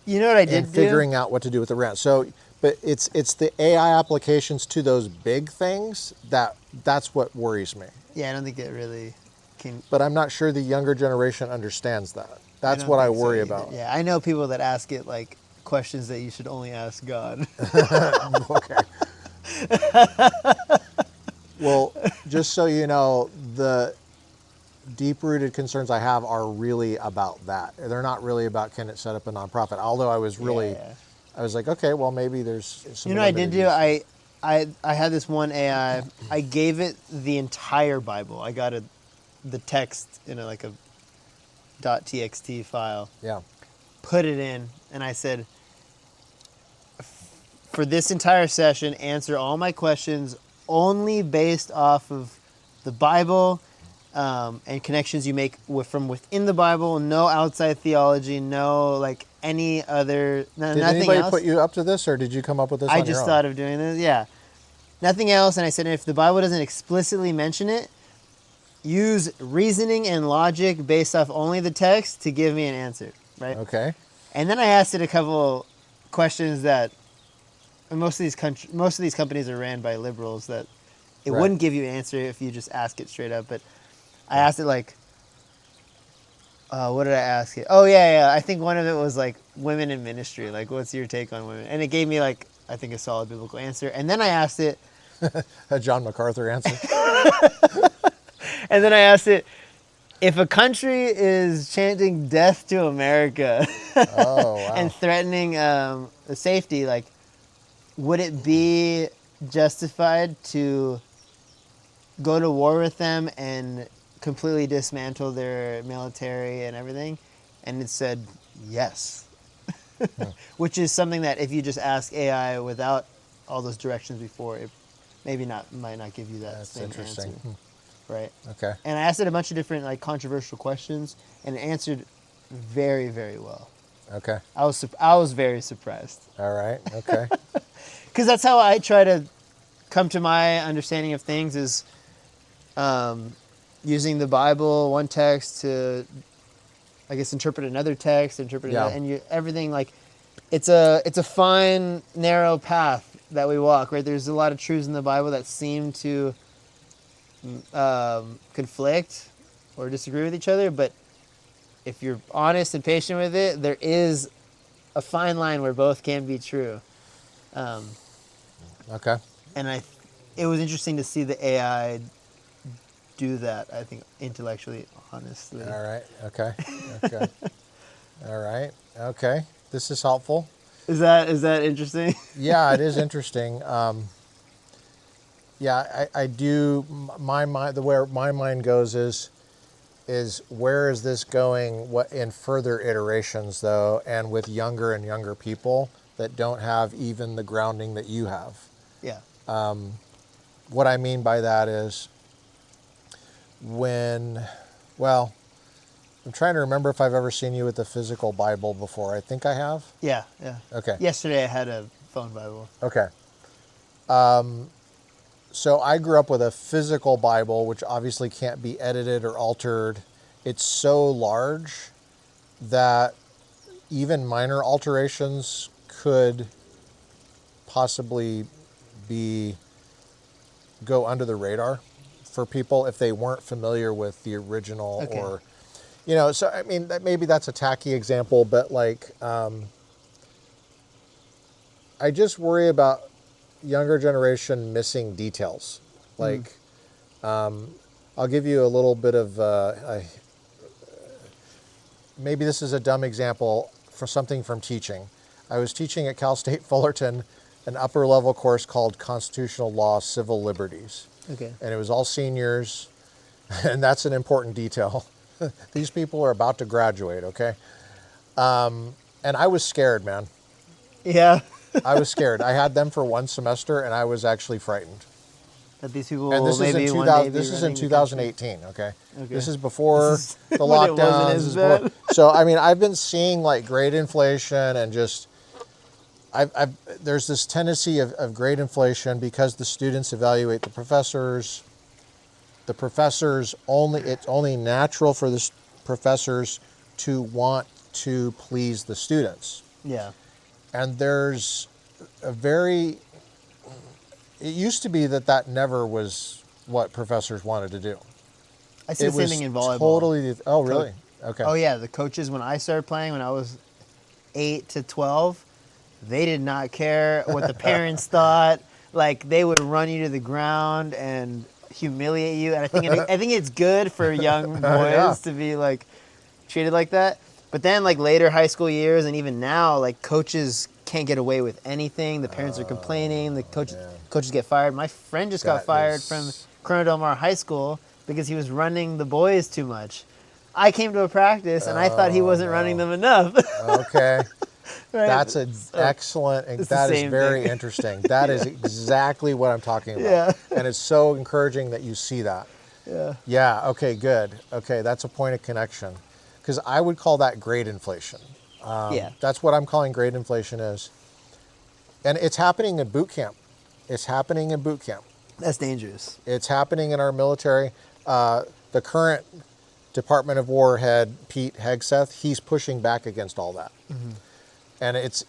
You know what I did figuring out what to do with Iran? So, but it's the AI applications to those big things that's what worries me. do? Yeah, I don't think it really can. But I'm not sure the younger generation understands that. That's don't what I think so worry either. about. Yeah, I know people that ask it like questions that you should only ask God. Okay. Well, just so you know, the deep-rooted concerns I have are really about that. They're not really about can it set up a nonprofit. Although I was really, Yeah. I was like, okay, well maybe there's some. You know what I did do? limited I had this one AI. I gave it the entire Bible. I got the text in like a .txt file. use. Yeah. Put it in, and I said, for this entire session, answer all my questions only based off of the Bible and connections you make from within the Bible. No outside theology. No like any other. Did Nothing anybody else. put you up to this, or did you come up with this I on your just own? thought of doing this. Yeah, nothing else. And I said, if the Bible doesn't explicitly mention it, use reasoning and logic based off only the text to give me an answer. Right. Okay. And then I asked it a couple questions that most of these companies are ran by liberals that it Right. wouldn't give you an answer if you just ask it straight up. But I asked it like, what did I ask it? Oh yeah. I think one of it was like women in ministry. Like, what's your take on women? And it gave me like I think a solid biblical answer. And then I asked it, A John MacArthur answer. if a country is chanting death to America Oh wow. and threatening the safety, like, would it be justified to go to war with them and completely dismantle their military and everything? And it said yes. Which is something that if you just ask AI without all those directions before, it might not give you that That's same interesting. answer. Right. Okay. And I asked it a bunch of different like controversial questions, and it answered very, very well. Okay. I was very surprised All right. Okay. because that's how I try to come to my understanding of things is using the Bible, one text to, I guess, interpret another text, Yeah. and everything like it's a fine, narrow path that we walk. Right, there's a lot of truths in the Bible that seem to conflict or disagree with each other, but if you're honest and patient with it, there is a fine line where both can be true. Okay. And it was interesting to see the AI do that, I think, intellectually, honestly. All right. Okay. Okay. All right. Okay. This is helpful. Is that interesting? Yeah, it is interesting. Yeah, I do. My mind, where my mind goes is where is this going? What in further iterations though, and with younger and younger people that don't have even the grounding that you have. Yeah. What I mean by that is I'm trying to remember if I've ever seen you with the physical Bible before. I think I have. Yeah. Okay. Yesterday I had a phone Bible. Okay. So I grew up with a physical Bible, which obviously can't be edited or altered. It's so large that even minor alterations could possibly go under the radar for people if they weren't familiar with the original. Okay. Or, so I mean, maybe that's a tacky example, but like, I just worry about younger generation missing details. Like, I'll give you a little bit of, maybe this is a dumb example for something from teaching. I was teaching at Cal State Fullerton an upper level course called Constitutional Law, Civil Liberties. Okay. And it was all seniors, and that's an important detail. These people are about to graduate, okay? And I was scared, man. Yeah. I was scared. I had them for one semester, and I was actually frightened. That these people And this will is maybe in one day 2000. be This is in running the country. 2018. Okay. Okay. This is before This is the when it wasn't lockdowns. as This is before- bad. So I mean, I've been seeing like grade inflation, and just there's this tendency of grade inflation because the students evaluate the professors. The professors it's only natural for the professors to want to please the students. Yeah. And there's it used to be that never was what professors wanted to do. I see the same thing in volleyball. Totally. Oh, really? Okay. Oh yeah, the coaches when I started playing when I was 8 to 12, they did not care what the parents thought. Like they would run you to the ground and humiliate you. And I think it's good for young boys to be like treated like that. But then like later high school years and even now, like coaches can't get away with anything. The parents are complaining. The coaches get fired. My friend just got fired from Corona Del Mar High School because he was running the boys too much. I came to a practice and I thought he wasn't running them enough. Okay. Right? That's an excellent, and that is very interesting. That is exactly what I'm talking about. Yeah. And it's so encouraging that you see that. Yeah. Yeah, okay, good. Okay, that's a point of connection. Because I would call that grade inflation. Yeah. That's what I'm calling grade inflation is. And it's happening in boot camp. It's happening in boot camp. That's dangerous. It's happening in our military. The current Department of War head, Pete Hegseth, he's pushing back against all that. Mm-hmm. And it's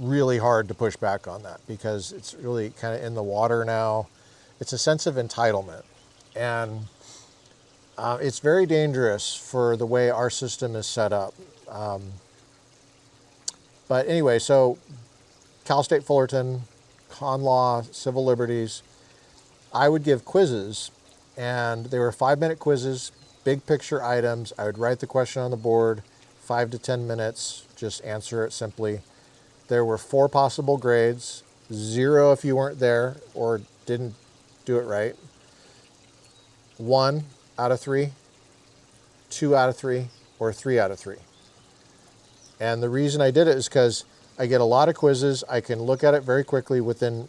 really hard to push back on that because it's really kind of in the water now. It's a sense of entitlement. And it's very dangerous for the way our system is set up. But anyway, so Cal State Fullerton, Con Law, Civil Liberties, I would give quizzes, and they were 5-minute quizzes, big picture items. I would write the question on the board, 5 to 10 minutes, just answer it simply. There were 4 possible grades, 0 if you weren't there or didn't do it right, 1 out of 3, 2 out of 3, or 3 out of 3. And the reason I did it is because I get a lot of quizzes. I can look at it very quickly within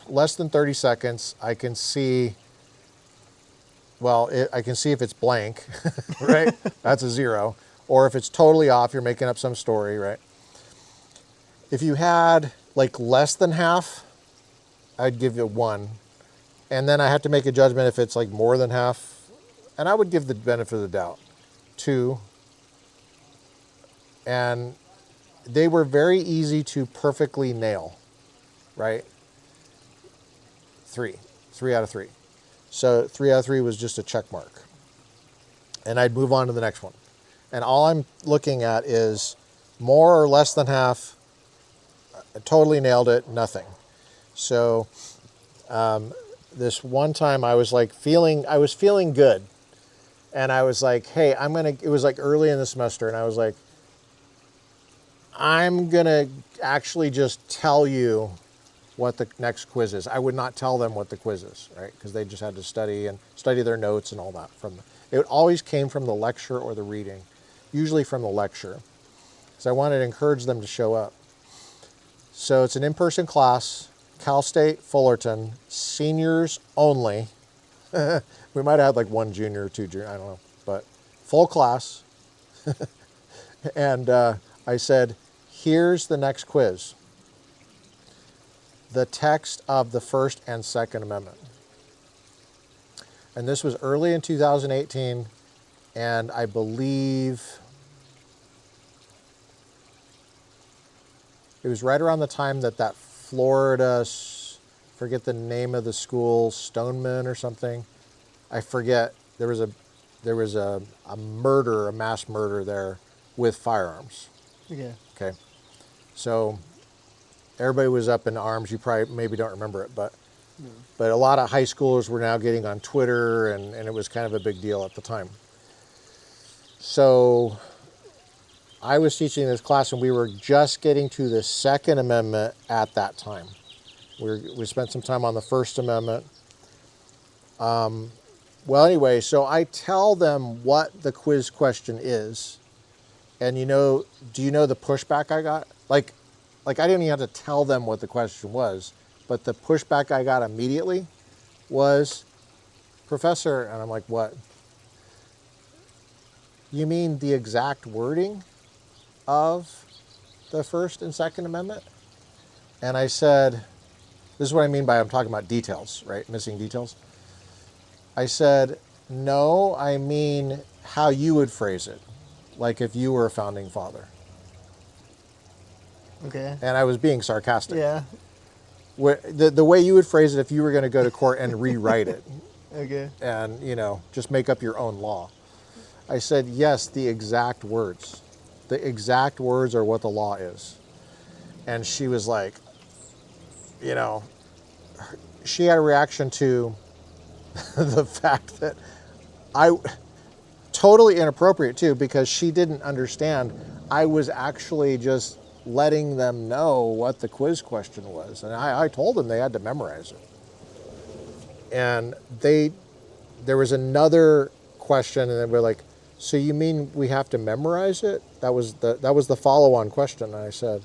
less than 30 seconds. I can see, I can see if it's blank, right? That's a 0. Or if it's totally off, you're making up some story, right? If you had like less than half, I'd give you 1. And then I have to make a judgment if it's like more than half. And I would give the benefit of the doubt. 2. And they were very easy to perfectly nail, right? 3 out of 3. So 3 out of 3 was just a check mark. And I'd move on to the next one. And all I'm looking at is more or less than half, I totally nailed it, nothing. So this one time I was feeling good. And I was like, hey, it was like early in the semester, and I was like, I'm going to actually just tell you what the next quiz is. I would not tell them what the quiz is, right? Because they just had to study their notes and all that. It always came from the lecture or the reading, usually from the lecture. So I wanted to encourage them to show up. So it's an in-person class, Cal State Fullerton, seniors only. We might have had like one junior or two junior, I don't know, but full class. And I said, here's the next quiz. The text of the First and Second Amendment. And this was early in 2018, and I believe it was right around the time that Florida, forget the name of the school, Stoneman or something. I forget. There was a murder, a mass murder there with firearms. Okay. Okay. So everybody was up in arms. You probably maybe don't remember it, but a lot of high schoolers were now getting on Twitter, and it was kind of a big deal at the time. So I was teaching this class, and we were just getting to the Second Amendment at that time. We spent some time on the First Amendment. Well, anyway, so I tell them what the quiz question is, and do you know the pushback I got? Like I didn't even have to tell them what the question was, but the pushback I got immediately was, Professor, and I'm like, what? You mean the exact wording of the First and Second Amendment? And I said, this is what I mean by I'm talking about details, right? Missing details. I said, no, I mean how you would phrase it, like if you were a founding father. Okay. And I was being sarcastic. Yeah. The way you would phrase it if you were going to go to court and rewrite it. Okay. And, just make up your own law. I said, yes, the exact words. The exact words are what the law is. And she was like, she had a reaction to the fact that totally inappropriate too, because she didn't understand I was actually just letting them know what the quiz question was. And I told them they had to memorize it. And there was another question, and they were like, so you mean we have to memorize it? That was the follow-on question. And I said,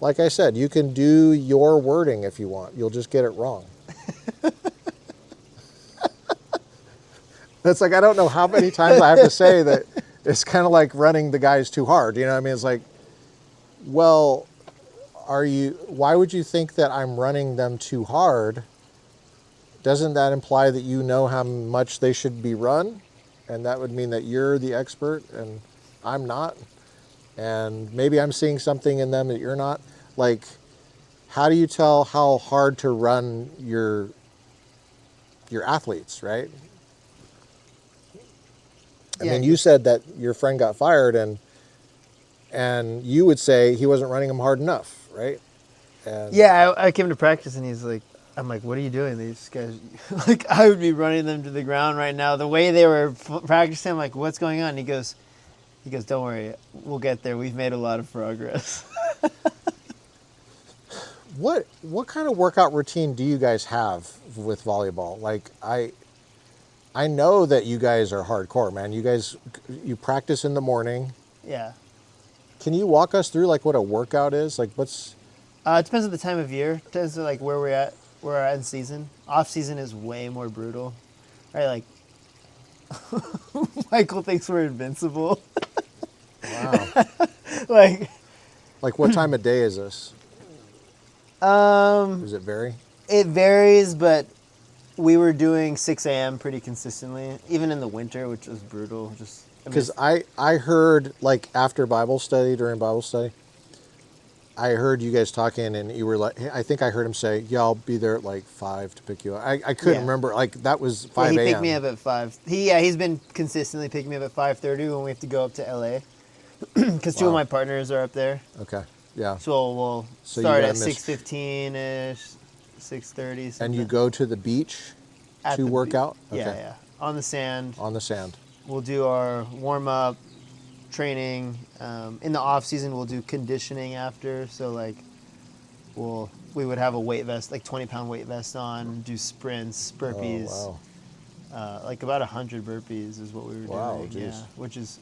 like I said, you can do your wording if you want. You'll just get it wrong. It's like, I don't know how many times I have to say that it's kind of like running the guys too hard. You know what I mean? It's like, well, why would you think that I'm running them too hard? Doesn't that imply that you know how much they should be run? And that would mean that you're the expert and I'm not. And maybe I'm seeing something in them that you're not. Like, how do you tell how hard to run your athletes, right? I mean, you said that your friend got fired, and you would say he wasn't running them hard enough, right? And yeah, I came to practice, and he's like, I'm like, what are you doing? These guys, like, I would be running them to the ground right now. The way they were practicing, I'm like, what's going on? He goes, don't worry, we'll get there. We've made a lot of progress. What kind of workout routine do you guys have with volleyball? Like, I know that you guys are hardcore, man. You practice in the morning. Yeah. Can you walk us through like what a workout is? Like, what's? It depends on the time of year. It depends on like where we're at in season. Off season is way more brutal, right? Like, Michael thinks we're invincible. Wow. Like what time of day is this? Does it vary? It varies, but we were doing 6 a.m. pretty consistently, even in the winter, which was brutal. Because I heard, like, after Bible study, during Bible study, I heard you guys talking, and you were like, I think I heard him say, yeah, I'll be there at like 5 to pick you up. I couldn't remember, like, that was 5 a.m. He picked me up at 5. He's been consistently picking me up at 5:30 when we have to go up to LA, because two of my partners are up there. Okay, yeah. So we'll start at 6:15-ish, 6:30. And you go to the beach to work out? Okay. Yeah. On the sand. On the sand. We'll do our warm-up training. In the off season, we'll do conditioning after. So like, we would have a weight vest, like 20-pound weight vest on, do sprints, burpees. Oh, wow. Like about 100 burpees is what we were doing. Wow, geez. Yeah, which is,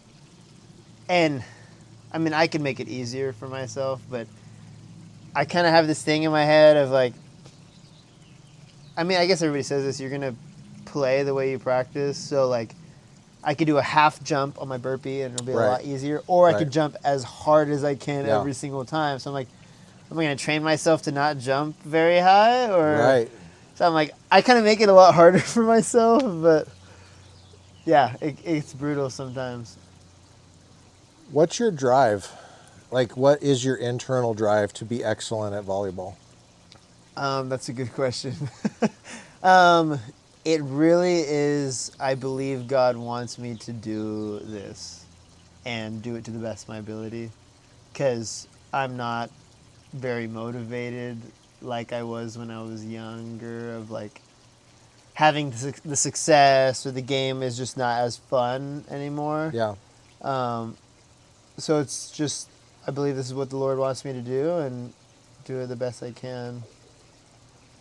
and I mean, I could make it easier for myself, but I kind of have this thing in my head of like, I mean, I guess everybody says this, you're going to play the way you practice. So like, I could do a half jump on my burpee and it'll be a lot easier, or I could jump as hard as I can every single time. So I'm like, am I going to train myself to not jump very high? Or so I'm like, I kind of make it a lot harder for myself, but yeah, it's brutal sometimes. What's your drive? Like, what is your internal drive to be excellent at volleyball? That's a good question. It really is, I believe God wants me to do this and do it to the best of my ability, because I'm not very motivated like I was when I was younger, of like having the success, or the game is just not as fun anymore. Yeah. So it's just, I believe this is what the Lord wants me to do, and do it the best I can.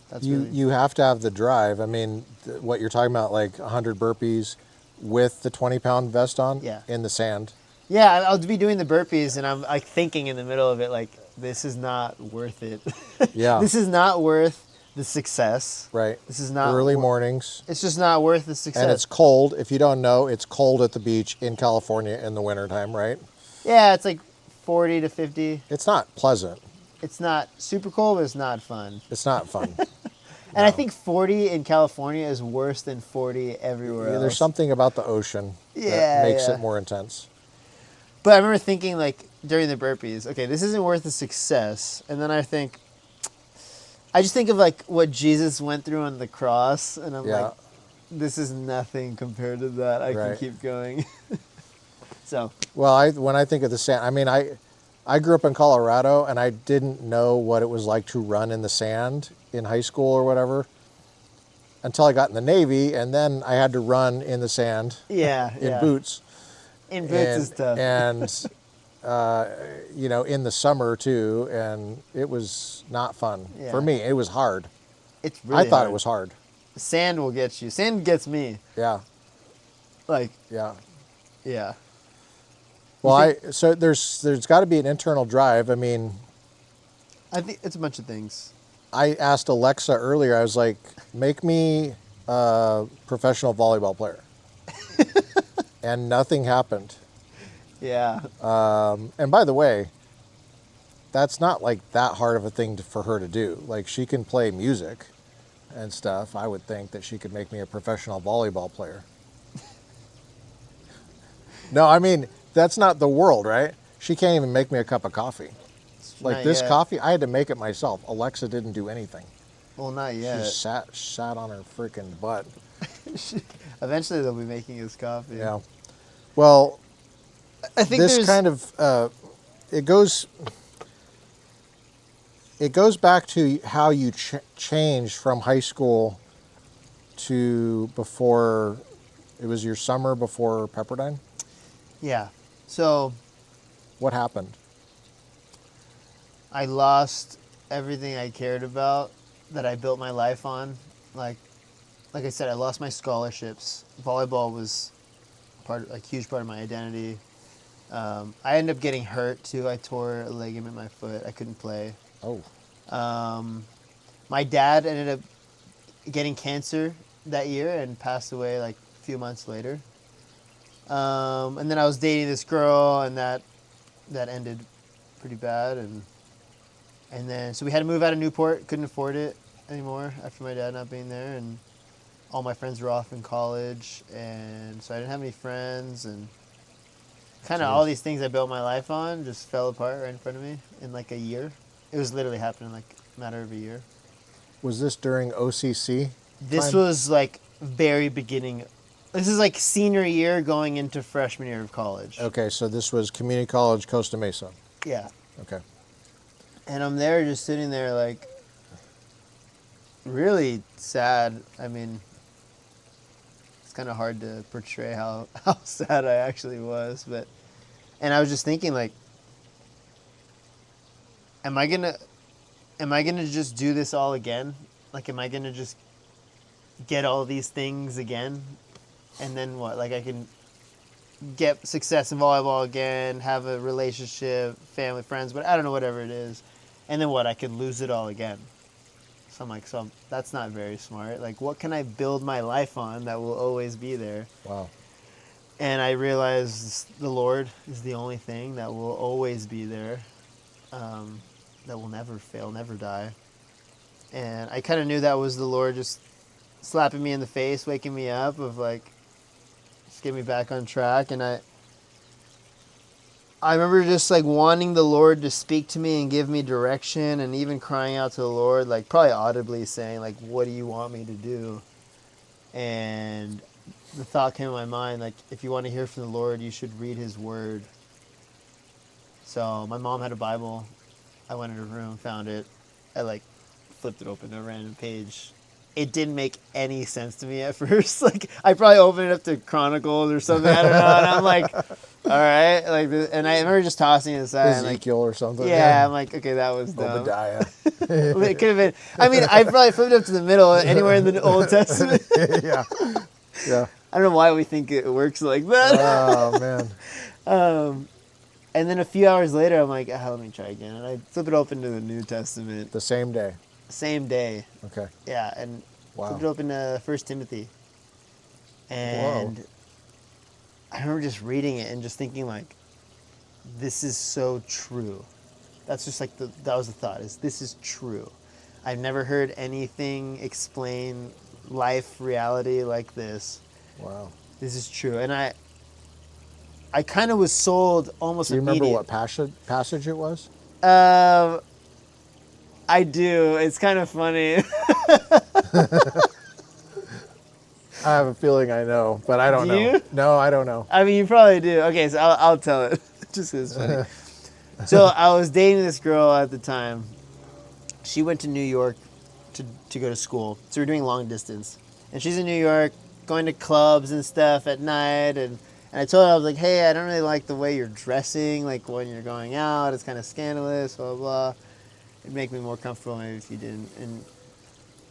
That's you have to have the drive. I mean, what you're talking about, like 100 burpees with the 20-pound vest on in the sand. Yeah, I'll be doing the burpees, and I'm like thinking in the middle of it, like, this is not worth it. Yeah. This is not worth the success. Right. This is not early mornings. It's just not worth the success. And it's cold. If you don't know, it's cold at the beach in California in the wintertime, right? Yeah, it's like 40 to 50. It's not pleasant. It's not super cold, but it's not fun. It's not fun. And I think 40 in California is worse than 40 everywhere else. There's something about the ocean that makes it more intense. But I remember thinking, like, during the burpees, okay, this isn't worth the success. And then I just think of, like, what Jesus went through on the cross, and I'm like, this is nothing compared to that. I can keep going. So. Well, when I think of the sand, I mean, I grew up in Colorado, and I didn't know what it was like to run in the sand in high school or whatever until I got in the Navy, and then I had to run in the sand in boots. In boots is tough. And, in the summer too, and it was not fun. Yeah. For me, it was hard. It's really I thought it was hard. Sand will get you. Sand gets me. Yeah. Like. Yeah. Yeah. Well, so there's got to be an internal drive. I mean, I think it's a bunch of things. I asked Alexa earlier. I was like, "Make me a professional volleyball player," and nothing happened. Yeah. And by the way, that's not like that hard of a thing for her to do. Like, she can play music and stuff. I would think that she could make me a professional volleyball player. No, I mean, that's not the world, right? She can't even make me a cup of coffee. Like this coffee, I had to make it myself. Alexa didn't do anything. Well, not yet. She sat on her freaking butt. Eventually, they'll be making us coffee. Yeah. Well, I think this kind of it goes back to how you changed from high school to before. It was your summer before Pepperdine. Yeah. So. What happened? I lost everything I cared about that I built my life on. Like I said, I lost my scholarships. Volleyball was a huge part of my identity. I ended up getting hurt too. I tore a ligament in my foot. I couldn't play. Oh. My dad ended up getting cancer that year and passed away like a few months later. And then I was dating this girl, and that ended pretty bad, and then so we had to move out of Newport. Couldn't afford it anymore after my dad not being there, and all my friends were off in college, and so I didn't have any friends, and kind of all these things I built my life on just fell apart right in front of me in like a year. It was literally happening like a matter of a year. Was this during OCC? This was like very beginning. This is like senior year going into freshman year of college. Okay, so this was community college, Costa Mesa. Yeah. Okay. And I'm there just sitting there like really sad. I mean, it's kind of hard to portray how sad I actually was, and I was just thinking like, am I gonna just do this all again? Like, am I gonna just get all these things again? And then what? Like, I can get success in volleyball again, have a relationship, family, friends, but I don't know, whatever it is. And then what? I could lose it all again. So I'm like, that's not very smart. Like, what can I build my life on that will always be there? Wow. And I realized the Lord is the only thing that will always be there, that will never fail, never die. And I kind of knew that was the Lord just slapping me in the face, waking me up, of like, just get me back on track. And I remember just like wanting the Lord to speak to me and give me direction, and even crying out to the Lord, like probably audibly saying like, what do you want me to do? And the thought came to my mind, like, if you want to hear from the Lord, you should read his word. So my mom had a Bible. I went in her room, found it. I like flipped it open to a random page. It didn't make any sense to me at first. Like, I probably opened it up to Chronicles or something. I don't know. And I'm like, all right. Like, and I remember just tossing it aside. Ezekiel or something. Yeah, I'm like, okay, that was dumb. Obadiah. It could have been. I mean, I probably flipped it up to the middle, anywhere in the Old Testament. Yeah. Yeah. I don't know why we think it works like that. Oh, man. And then a few hours later, I'm like, let me try again. And I flip it open to the New Testament. The same day. Same day. Okay. Yeah, and Wow. flipped it open to 1 Timothy. And Whoa. I remember just reading it and just thinking, like, this is so true. That's just like, that was the thought, is this is true. I've never heard anything explain life, reality like this. Wow. This is true. And I kind of was sold almost immediately. Do you remember what passage it was? I do. It's kind of funny. I have a feeling I know, but I don't Do know. you? No, I don't know. I mean, you probably do. Okay, so I'll tell it. Just 'cause it's funny. So I was dating this girl at the time. She went to New York to go to school. So we're doing long distance. And she's in New York, going to clubs and stuff at night. And I told her, I was like, hey, I don't really like the way you're dressing. Like, when you're going out, it's kind of scandalous, blah, blah, blah. It'd make me more comfortable maybe if you didn't. And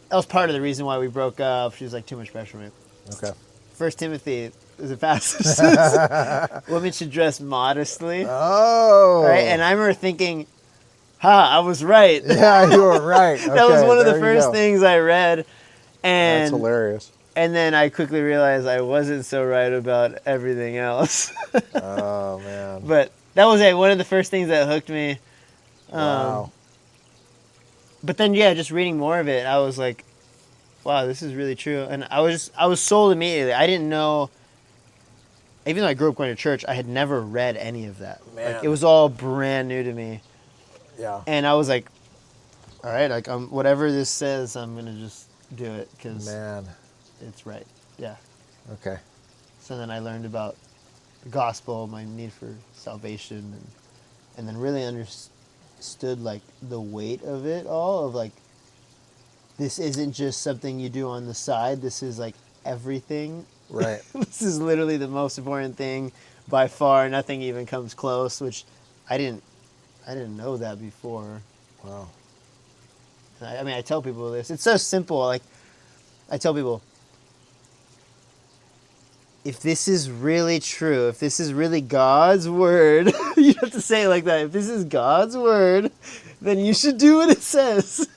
that was part of the reason why we broke up. She was like, too much pressure on me. Okay. 1 Timothy is a passage that says women should dress modestly. Oh. Right? And I remember thinking, I was right. Yeah, you were right. Okay, that was one of the there you first go. things I read. And That's hilarious. And then I quickly realized I wasn't so right about everything else. Oh, man. But that was one of the first things that hooked me. Wow. But then, yeah, just reading more of it, I was like, wow, this is really true. And I was sold immediately. I didn't know, even though I grew up going to church, I had never read any of that. Man. Like, it was all brand new to me. Yeah. And I was like, all right, like, whatever this says, I'm going to just do it because it's right. Yeah. Okay. So then I learned about the gospel, my need for salvation, and then really understood like the weight of it all, of like, this isn't just something you do on the side. This is like everything. Right. This is literally the most important thing by far. Nothing even comes close, which I didn't know that before. Wow. I mean, I tell people this. It's so simple. Like, I tell people, if this is really true, if this is really God's word, you have to say it like that. If this is God's word, then you should do what it says.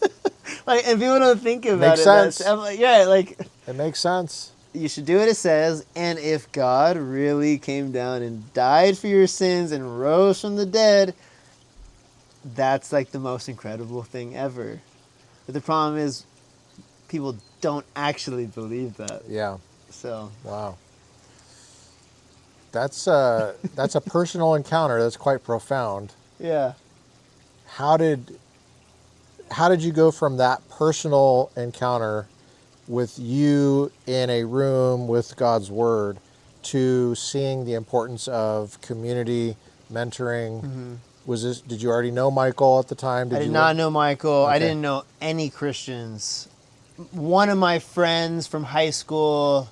Like, and people don't think about Makes it. sense. I'm like, yeah, like, It makes sense. you should do what it says. And if God really came down and died for your sins and rose from the dead, that's like the most incredible thing ever. But the problem is, people don't actually believe that. Yeah. So. Wow. That's a personal encounter. That's quite profound. Yeah. How did you go from that personal encounter with you in a room with God's word to seeing the importance of community, mentoring? Mm-hmm. Did you already know Michael at the time? I did not know Michael. Okay. I didn't know any Christians. One of my friends from high school,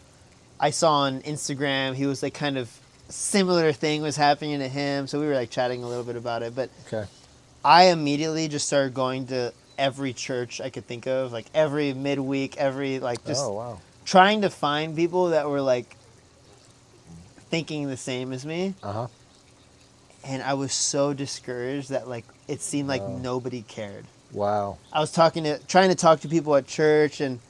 I saw on Instagram, he was like kind of similar thing was happening to him. So we were like chatting a little bit about it. But okay. I immediately just started going to every church I could think of, like every midweek, every like just trying to find people that were like thinking the same as me. Uh-huh. And I was so discouraged that like it seemed like nobody cared. Wow. I was trying to talk to people at church, and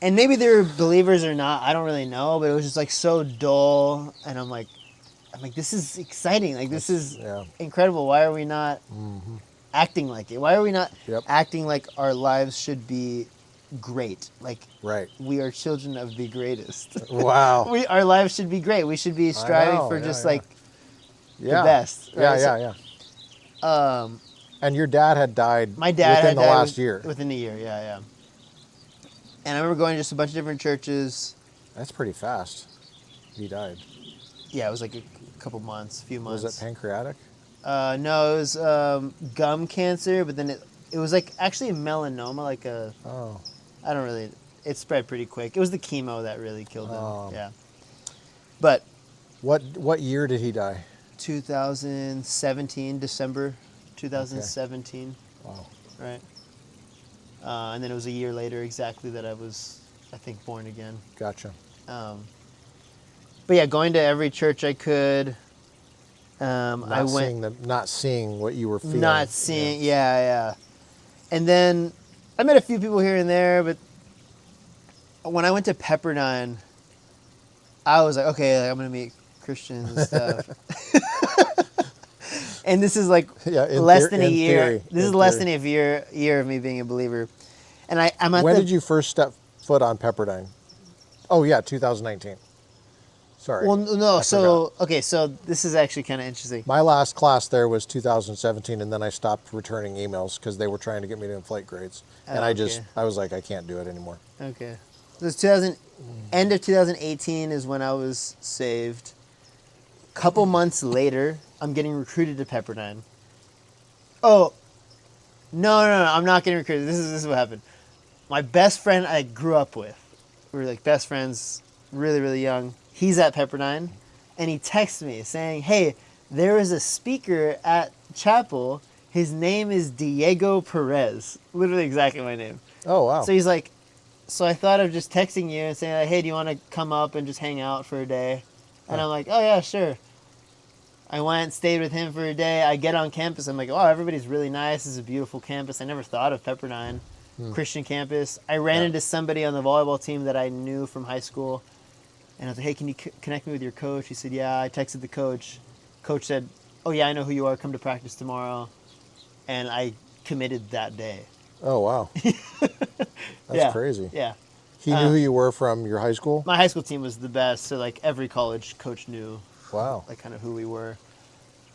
maybe they were believers or not, I don't really know, but it was just like so dull, and I'm like, this is exciting. Like, this is incredible. Why are we not acting like it? Why are we not acting like our lives should be great? Like, we are children of the greatest. Wow. Our lives should be great. We should be striving for just like the best. Right? Yeah. And your dad had died my dad within had the died last year. Within a year, yeah. And I remember going to just a bunch of different churches. That's pretty fast. He died. Yeah, it was like a few months. Was it pancreatic? No, it was gum cancer, but then it was like actually a melanoma, like a... Oh. I don't really... It spread pretty quick. It was the chemo that really killed him, yeah. But... What year did he die? 2017, December 2017. Okay. Wow. Right. And then it was a year later exactly that I was, I think, born again. Gotcha. But yeah, going to every church I could. Not seeing what you were feeling. Not seeing, yeah. And then I met a few people here and there, but when I went to Pepperdine, I was like, okay, like, I'm going to meet Christians and stuff. And this is like less than a year. This is less than a year of me being a believer. And I'm at When did you first step foot on Pepperdine? Oh yeah, 2019. Sorry. Well, no. So this is actually kind of interesting. My last class there was 2017, and then I stopped returning emails because they were trying to get me to inflate grades, and I was like, I can't do it anymore. Okay. So it's end of 2018 is when I was saved. Couple months later, I'm getting recruited to Pepperdine. Oh, no, I'm not getting recruited. This is what happened. My best friend I grew up with, we were like best friends, really, really young. He's at Pepperdine, and he texts me saying, hey, there is a speaker at chapel. His name is Diego Perez. Literally exactly my name. Oh, wow. So he's like, so I thought of just texting you and saying, like, hey, do you want to come up and just hang out for a day? And I'm like, oh, yeah, sure. I went, stayed with him for a day. I get on campus. I'm like, oh, everybody's really nice. This is a beautiful campus. I never thought of Pepperdine, Christian campus. I ran into somebody on the volleyball team that I knew from high school. And I was like, hey, can you connect me with your coach? He said, yeah. I texted the coach. Coach said, oh, yeah, I know who you are. Come to practice tomorrow. And I committed that day. Oh, wow. That's crazy. Yeah. He knew who you were from your high school? My high school team was the best. So, like, every college coach knew. Wow. Like, kind of who we were.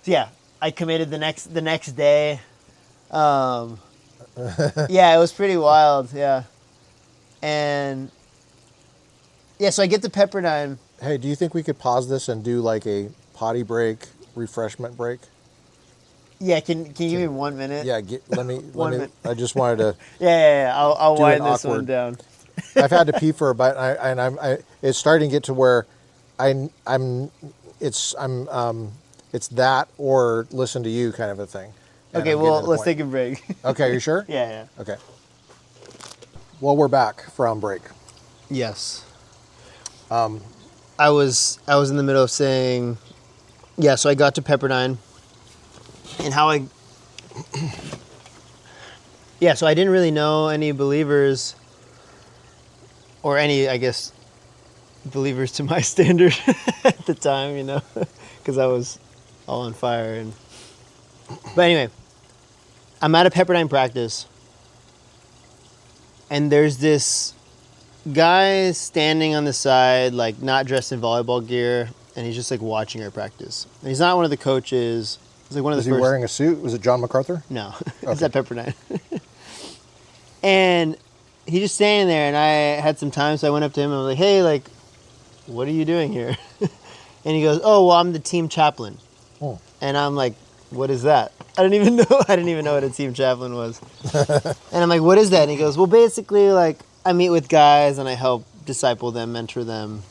So, yeah, I committed the next day. Yeah, it was pretty wild, yeah. And, yeah, so I get to Pepperdine. Hey, do you think we could pause this and do, like, a potty break, refreshment break? Yeah, can you give me 1 minute? Yeah, let me. I just wanted to. Yeah. I'll wind this one down. I've had to pee for a bit, and it's starting to get to where it's that or listen to you kind of a thing. And okay, well, let's take a break. Okay, you sure? Yeah. Okay. Well, we're back from break. Yes. I was in the middle of saying, yeah. So I got to Pepperdine, and so I didn't really know any believers, or any, I guess, believers to my standard at the time, you know, because I was all on fire. But anyway, I'm at a Pepperdine practice, and there's this guy standing on the side, like not dressed in volleyball gear, and he's just like watching our practice. And he's not one of the coaches. He's like one of the first. Was he wearing a suit? Was it John MacArthur? No, it's at Pepperdine. And he's just standing there, and I had some time, so I went up to him and I was like, hey, like, what are you doing here? And he goes, oh, well, I'm the team chaplain. Oh. And I'm like, what is that? I didn't even know what a team chaplain was. And I'm like, what is that? And he goes, well, basically, like, I meet with guys and I help disciple them, mentor them.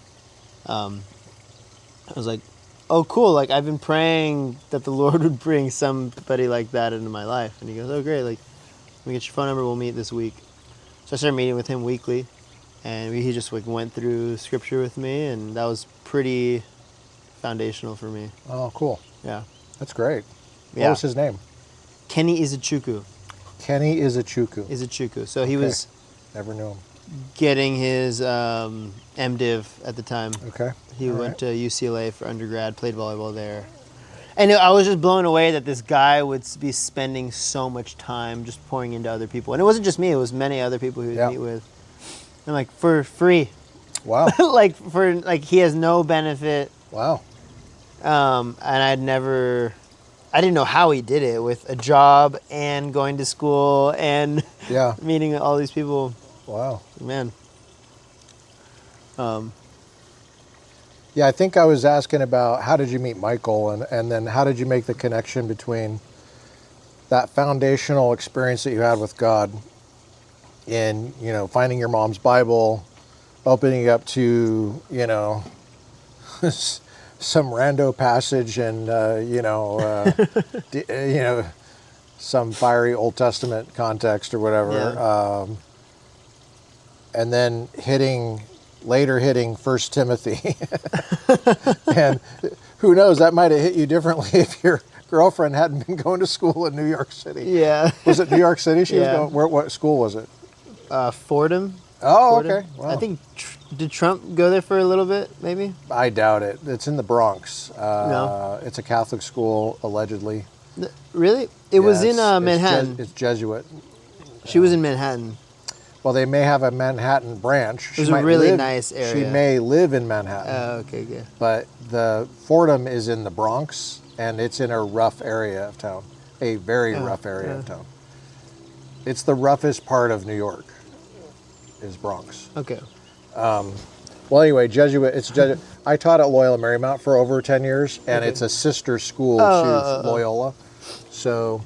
I was like, oh, cool. Like, I've been praying that the Lord would bring somebody like that into my life. And he goes, oh, great. Like, let me get your phone number. We'll meet this week. So I started meeting with him weekly. And he just like went through scripture with me. And that was pretty foundational for me. Oh, cool. Yeah. That's great. What was his name? Kenny Izuchukwu. Kenny Izuchukwu. So he was never knew him. getting his MDiv at the time. Okay. He went to UCLA for undergrad, played volleyball there. And I was just blown away that this guy would be spending so much time just pouring into other people. And it wasn't just me, it was many other people he would meet with. And like, for free. Wow. like he has no benefit. Wow. And I didn't know how he did it with a job and going to school and meeting all these people. Wow. Man. Yeah, I think I was asking about how did you meet Michael, and then how did you make the connection between that foundational experience that you had with God in, finding your mom's Bible, opening up to, some rando passage and, some fiery Old Testament context or whatever. Yeah. And then hitting 1 Timothy. And who knows, that might have hit you differently if your girlfriend hadn't been going to school in New York City. Yeah. Was it New York City she was going? What school was it? Fordham. Oh, Fordham. okay. Wow. I think, did Trump go there for a little bit, maybe? I doubt it. It's in the Bronx. No. It's a Catholic school, allegedly. Really? It was in Manhattan. It's Jesuit. She was in Manhattan. Well, they may have a Manhattan branch. It was a really nice area. She may live in Manhattan. Oh, okay, good. But the Fordham is in the Bronx, and it's in a rough area of town. A very rough area of town. It's the roughest part of New York, is Bronx. Okay. Well, anyway, Jesuit. It's Jesuit. I taught at Loyola Marymount for over 10 years, and it's a sister school to Loyola. So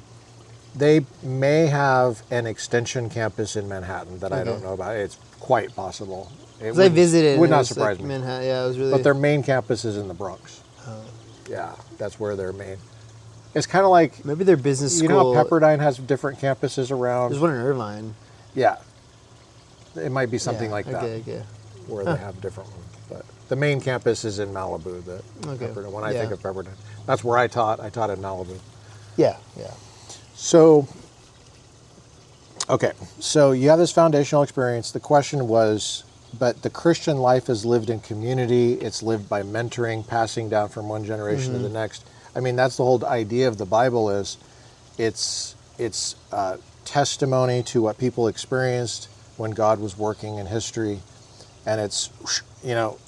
they may have an extension campus in Manhattan that I don't know about. It's quite possible. I visited. Would not surprise me. Manhattan. Yeah, it was really. But their main campus is in the Bronx. Yeah, that's where their main. It's kind of like maybe their business school. You know how Pepperdine has different campuses around? There's one in Irvine. Yeah. It might be something like that. Okay. Where they have different ones. But the main campus is in Malibu. Pepperdine, when I think of Pepperdine. That's where I taught. I taught in Malibu. Yeah. So, okay. So you have this foundational experience. The question was, but the Christian life is lived in community. It's lived by mentoring, passing down from one generation to the next. I mean, that's the whole idea of the Bible is it's testimony to what people experienced when God was working in history. And it's,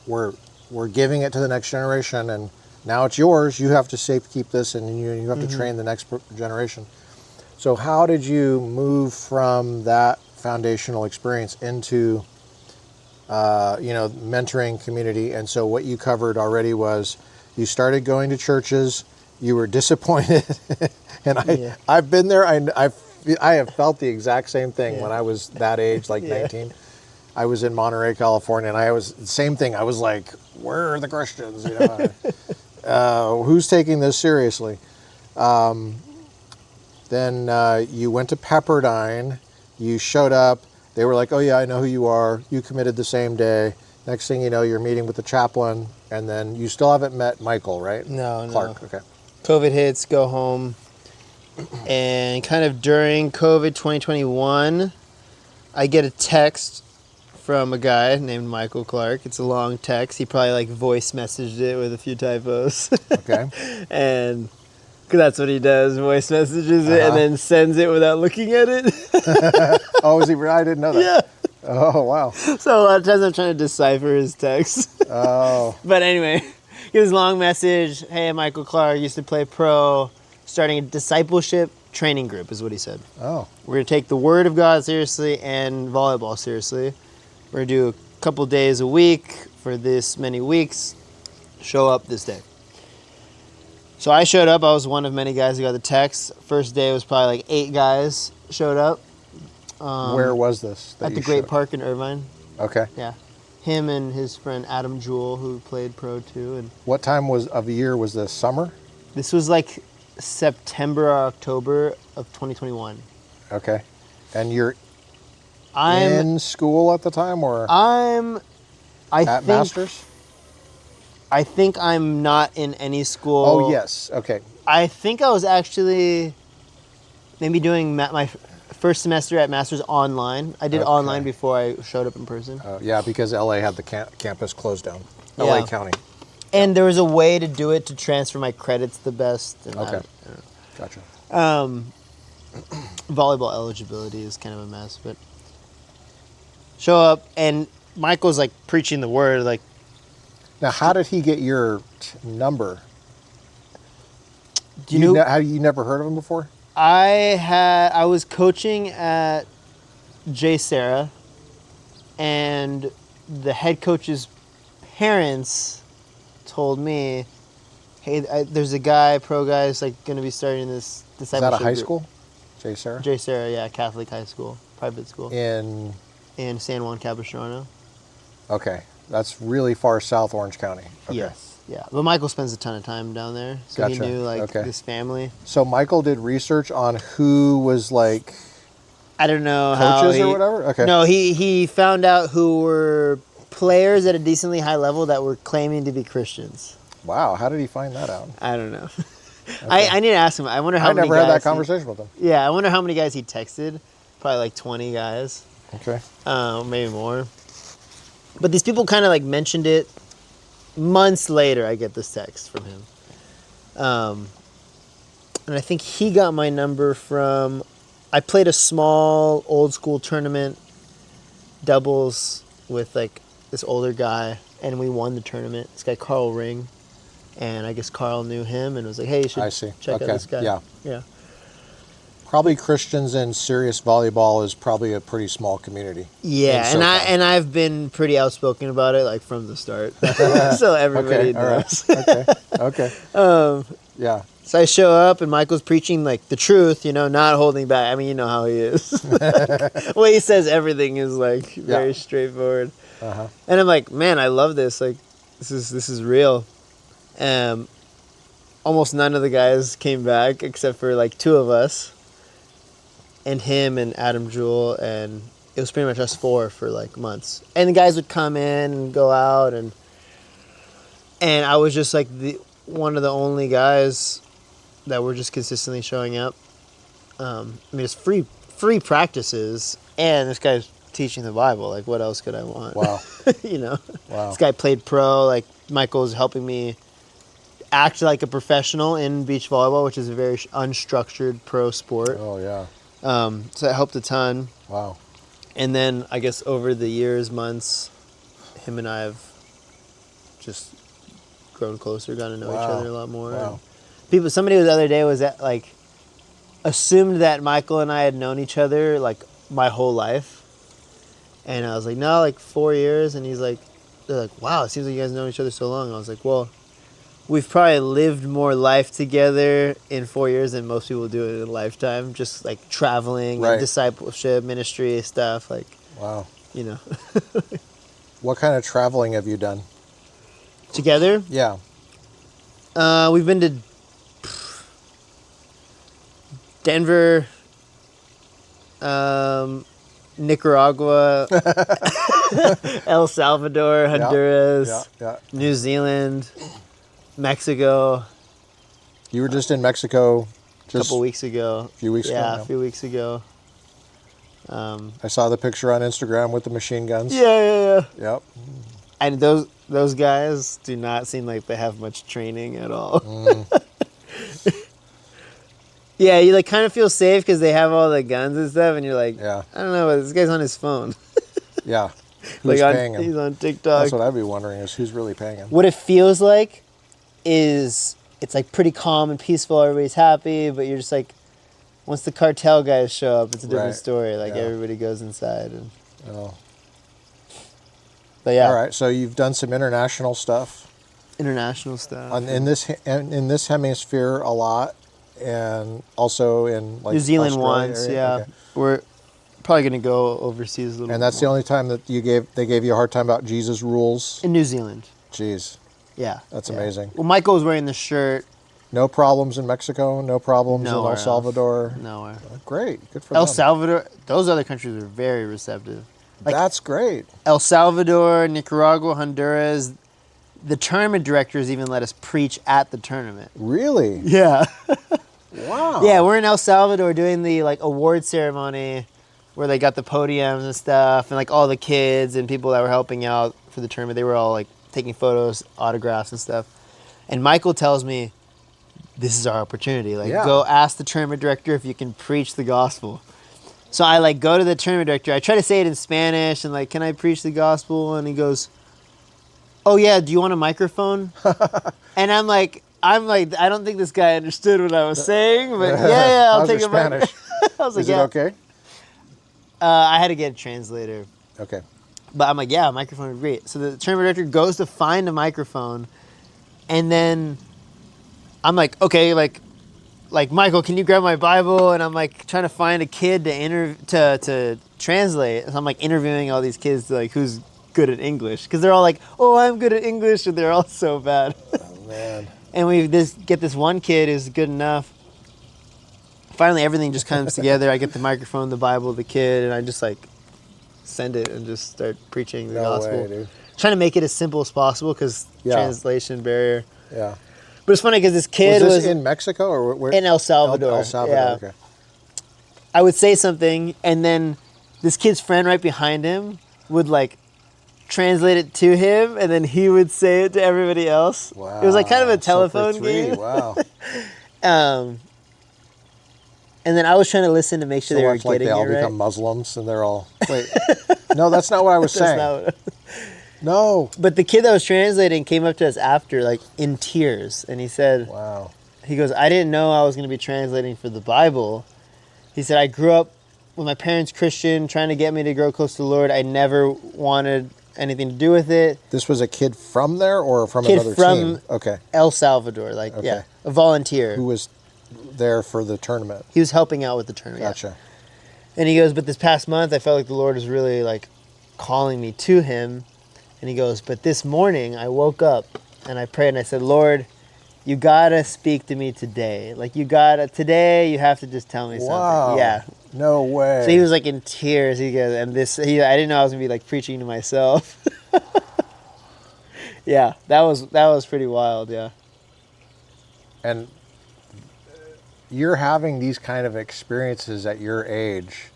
we're giving it to the next generation, and now it's yours. You have to keep this, and you have to train the next generation. So how did you move from that foundational experience into, mentoring community? And so what you covered already was you started going to churches, you were disappointed, and I've been there. I have felt the exact same thing when I was that age, like 19. I was in Monterey, California, and I was the same thing. I was like, where are the Christians? Who's taking this seriously? Then you went to Pepperdine. You showed up. They were like, oh, yeah, I know who you are. You committed the same day. Next thing you know, you're meeting with the chaplain, and then you still haven't met Michael, right? No. Clark, okay. COVID hits, go home. And kind of during COVID 2021, I get a text from a guy named Michael Clark. It's a long text. He probably voice messaged it with a few typos. Okay. And cause that's what he does, voice messages it and then sends it without looking at it. Oh, is he? I didn't know that. Yeah. Oh, wow. So a lot of times I'm trying to decipher his text. Oh. But anyway, his long message, hey, Michael Clark, used to play pro, starting a discipleship training group is what he said. Oh. We're going to take the Word of God seriously and volleyball seriously. We're going to do a couple days a week for this many weeks. Show up this day. So I showed up. I was one of many guys who got the text. First day was probably 8 guys showed up. Where was this? At the Great Park in Irvine. Okay. Yeah. Him and his friend Adam Jewell, who played pro too. And what time of the year was this? Summer? This was September or October of 2021. Okay. And you're in school at the time, or at Masters? I think I'm not in any school. Oh, yes. Okay. I think I was actually maybe doing my first semester at Masters online. I did online before I showed up in person. Yeah, because LA had the campus closed down. LA County. And there was a way to do it to transfer my credits the best. And Okay. Gotcha. Volleyball eligibility is kind of a mess, but show up and Michael's like preaching the word. Like, now, how did he get your number? Do you know? How you never heard of him before? I was coaching at J. Sarah, and the head coach's parents told me, "Hey, there's a guy, pro guy, who's like going to be starting this discipleship." Is that a high group." school? J. Sarah? J. Sarah, yeah, Catholic high school, private school In San Juan Capistrano. Okay, that's really far south Orange County. Okay. Yes, yeah. But Michael spends a ton of time down there, so Gotcha. he knew like this family. So Michael did research on who was like I don't know how coaches or whatever. Okay. No, he found out who were players at a decently high level that were claiming to be Christians. Wow, how did he find that out? I don't know. Okay. I need to ask him. I wonder how many guys. I never had that conversation with him. Yeah, I wonder how many guys he texted. Probably like 20 guys. Okay. Maybe more. But these people kind of like mentioned it. Months later, I get this text from him. And I think he got my number from, I played a small old school tournament, doubles with like this older guy, and we won the tournament. This guy, Carl Ring. And I guess Carl knew him and was like, hey, you should check out this guy. Yeah. Probably Christians in serious volleyball is probably a pretty small community. Yeah, and I've been pretty outspoken about it like from the start. So everybody knows. Right. Okay. Yeah. So I show up and Michael's preaching like the truth, not holding back. I mean, you know how he is. Well, he says everything is like very straightforward. Uh-huh. And I'm like, man, I love this. Like, this is real. Almost none of the guys came back except for like two of us. And him and Adam Jewell, and it was pretty much us four for like months. And the guys would come in and go out, and I was just like one of the only guys that were just consistently showing up. I mean, it's free practices, and this guy's teaching the Bible. Like, what else could I want? Wow. Wow. This guy played pro. Like, Michael was helping me act like a professional in beach volleyball, which is a very unstructured pro sport. Oh yeah. So that helped a ton. Wow. And then I guess over the years, months, him and I have just grown closer, gotten to know each other a lot more. Wow. Somebody the other day was at like assumed that Michael and I had known each other like my whole life. And I was like, no, like 4 years. And they're like, wow, it seems like you guys know each other so long. I was like, well, we've probably lived more life together in 4 years than most people do in a lifetime. Just like traveling, and discipleship, ministry stuff. Like, wow. What kind of traveling have you done? Together? Yeah. We've been to Denver, Nicaragua, El Salvador, Honduras, New Zealand, Mexico. You were just in Mexico a couple weeks ago. A few weeks ago? Yeah, a few weeks ago. I saw the picture on Instagram with the machine guns. Yeah. Yep. And those guys do not seem like they have much training at all. Yeah, you like kind of feel safe because they have all the guns and stuff, and you're like, I don't know, but this guy's on his phone. Yeah. Who's paying him? He's on TikTok. That's what I'd be wondering is who's really paying him. What it feels like is it's like pretty calm and peaceful. Everybody's happy, but you're just like, once the cartel guys show up, it's a different story. Like everybody goes inside. And, But yeah. All right, so you've done some international stuff. International stuff. In this hemisphere a lot, and also in like New Zealand Australia once. area? Yeah, Okay. we're probably gonna go overseas a little. And that's the only time that they gave you a hard time about Jesus rules. In New Zealand. Jeez. Yeah. That's amazing. Well, Michael was wearing the shirt. No problems in Mexico. No problems in El Nowhere Salvador. else. Nowhere. Great. Good for El them. Salvador. Those other countries are very receptive. Like, that's great. El Salvador, Nicaragua, Honduras. The tournament directors even let us preach at the tournament. Really? Yeah. Wow. Yeah, we're in El Salvador doing the like award ceremony where they got the podiums and stuff, and like all the kids and people that were helping out for the tournament, they were all like taking photos, autographs and stuff. And Michael tells me, this is our opportunity. Like, go ask the tournament director if you can preach the gospel. So I like go to the tournament director. I try to say it in Spanish and like, can I preach the gospel? And he goes, oh yeah, do you want a microphone? And I'm like, I don't think this guy understood what I was saying, but yeah, I'll take a Spanish. I was like, Is it okay? I had to get a translator. Okay. But I'm like, yeah, a microphone would be great. So the tournament director goes to find a microphone, and then I'm like, okay, like Michael, can you grab my Bible? And I'm like trying to find a kid to translate. So I'm like interviewing all these kids, like who's good at English, because they're all like, oh, I'm good at English, and they're all so bad. Oh man. And we get this one kid who's good enough. Finally, everything just comes together. I get the microphone, the Bible, the kid, and I just like send it and just start preaching the gospel. Way, dude. Trying to make it as simple as possible because translation barrier. Yeah. But it's funny because this kid was in Mexico or where? In El Salvador. El Salvador. Yeah. Okay. I would say something, and then this kid's friend right behind him would like translate it to him, and then he would say it to everybody else. Wow. It was like kind of a telephone game. Wow. And then I was trying to listen to make sure they were getting they all it right. become Muslims and they're all wait. No, that's not what I was saying. No. But the kid that was translating came up to us after, like in tears, and he said, wow. He goes, I didn't know I was going to be translating for the Bible. He said, I grew up with my parents Christian, trying to get me to grow close to the Lord. I never wanted anything to do with it. This was a kid from there or from another team? Okay. El Salvador, a volunteer. Who was there for the tournament? He was helping out with the tournament. Gotcha. Yeah. And he goes, but this past month, I felt like the Lord was really like calling me to him. And he goes, but this morning I woke up and I prayed and I said, Lord, you gotta speak to me today. Like today you have to just tell me something. Yeah. No way. So he was like in tears. He goes, and I didn't know I was gonna be like preaching to myself. Yeah, that was pretty wild. Yeah. And you're having these kind of experiences at your age.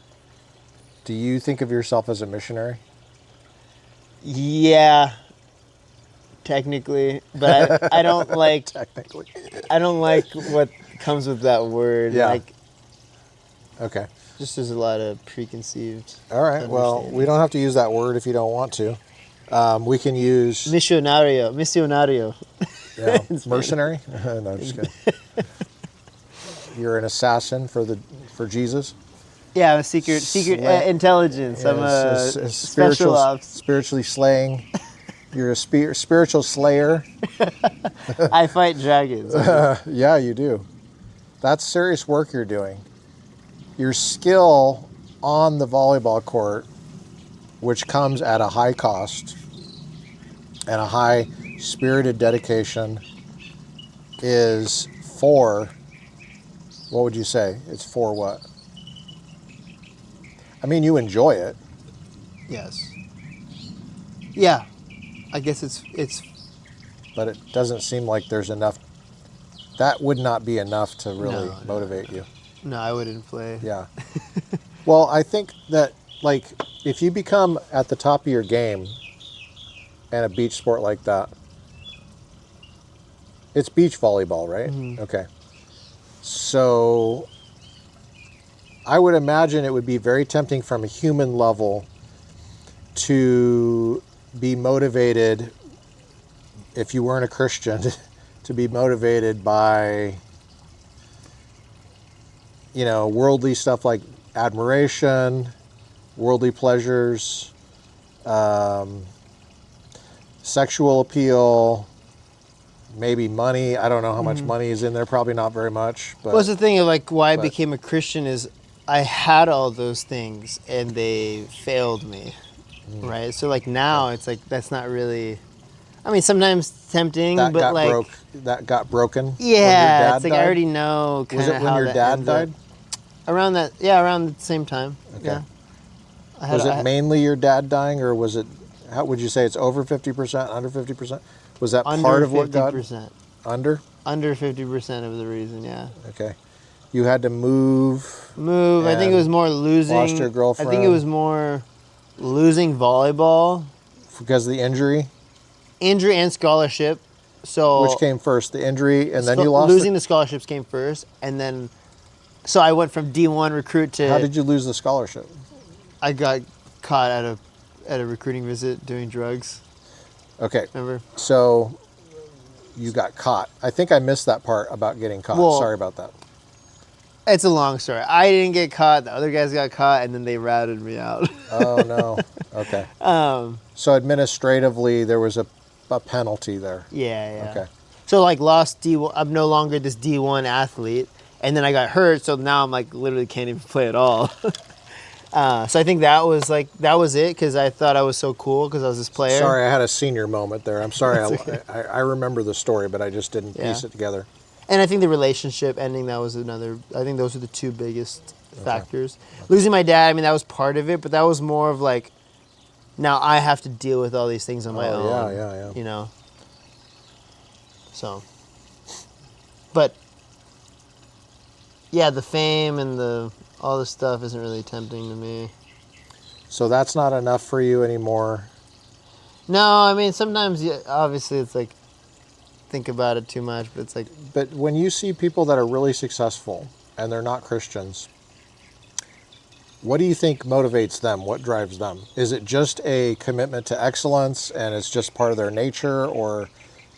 Do you think of yourself as a missionary? Yeah, technically, but I don't like. Technically. I don't like what comes with that word. Yeah. Like, okay. just there's a lot of preconceived. All right. Well, we don't have to use that word if you don't want to. We can use Misionario. Yeah. Mercenary? No, just kidding. You're an assassin for Jesus. Yeah, I'm a secret intelligence. I'm a special ops. Spiritually slaying. You're a spiritual slayer. I fight dragons. Yeah, you do. That's serious work you're doing. Your skill on the volleyball court, which comes at a high cost and a high spirited dedication, is for, what would you say? It's for what? I mean, you enjoy it. Yes. Yeah. I guess it's. But it doesn't seem like there's enough. That would not be enough to really motivate you. No, I wouldn't play. Yeah. Well, I think that, like, if you become at the top of your game in a beach sport like that, it's beach volleyball, right? Mm-hmm. Okay. So I would imagine it would be very tempting from a human level to be motivated, if you weren't a Christian, to be motivated by, worldly stuff like admiration, worldly pleasures, sexual appeal, maybe money. I don't know how much money is in there. Probably not very much. But what's the thing of like why I became a Christian is I had all those things and they failed me, right? So like now it's like that's not really. I mean, sometimes tempting, that got broken. Yeah, it's like I already know. Was it when your dad died? Around that, yeah, around the same time. Okay. Yeah. Was it mainly your dad dying, or was it? How would you say it's over 50%, under 50%? Was that part of what got under 50% of the reason? Yeah. Okay. You had to move. I think it was more losing. Lost your girlfriend. I think it was more losing volleyball. Because of the injury? Injury and scholarship. So which came first, the injury, and then you lost losing the scholarships came first, and then so I went from D1 recruit to. How did you lose the scholarship? I got caught at a recruiting visit doing drugs. Okay. Remember? So you got caught. I think I missed that part about getting caught. Well, sorry about that. It's a long story. I didn't get caught. The other guys got caught, and then they routed me out. Oh no. Okay. So administratively, there was a penalty there. Yeah. Okay. So like lost D1. I'm no longer this D1 athlete, and then I got hurt. So now I'm like literally can't even play at all. So I think that was it because I thought I was so cool because I was this player. Sorry, I had a senior moment there. I'm sorry. Okay. I remember the story, but I just didn't piece it together. And I think the relationship ending, that was another. I think those are the two biggest factors. Losing my dad, I mean, that was part of it, but that was more of like, now I have to deal with all these things on my own. Yeah. You know. So. But. Yeah, the fame and all this stuff isn't really tempting to me. So that's not enough for you anymore? No, I mean, sometimes, obviously, it's like, think about it too much, but it's like... But when you see people that are really successful and they're not Christians, what do you think motivates them? What drives them? Is it just a commitment to excellence and it's just part of their nature, or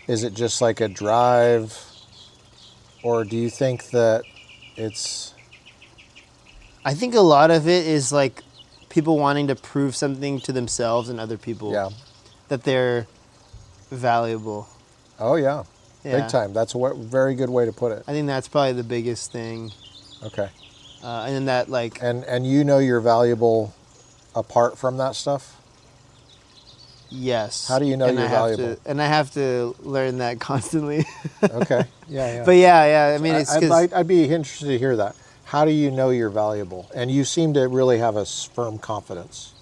is it just like a drive? Or do you think that it's... I think a lot of it is like people wanting to prove something to themselves and other people. Yeah. That they're valuable. Oh, yeah. Big time. That's a very good way to put it. I think that's probably the biggest thing. Okay. And then that like... And you know you're valuable apart from that stuff? Yes. How do you know you're valuable? And I have to learn that constantly. Okay. Yeah. But yeah. I mean, it's I'd be interested to hear that. How do you know you're valuable? And you seem to really have a firm confidence.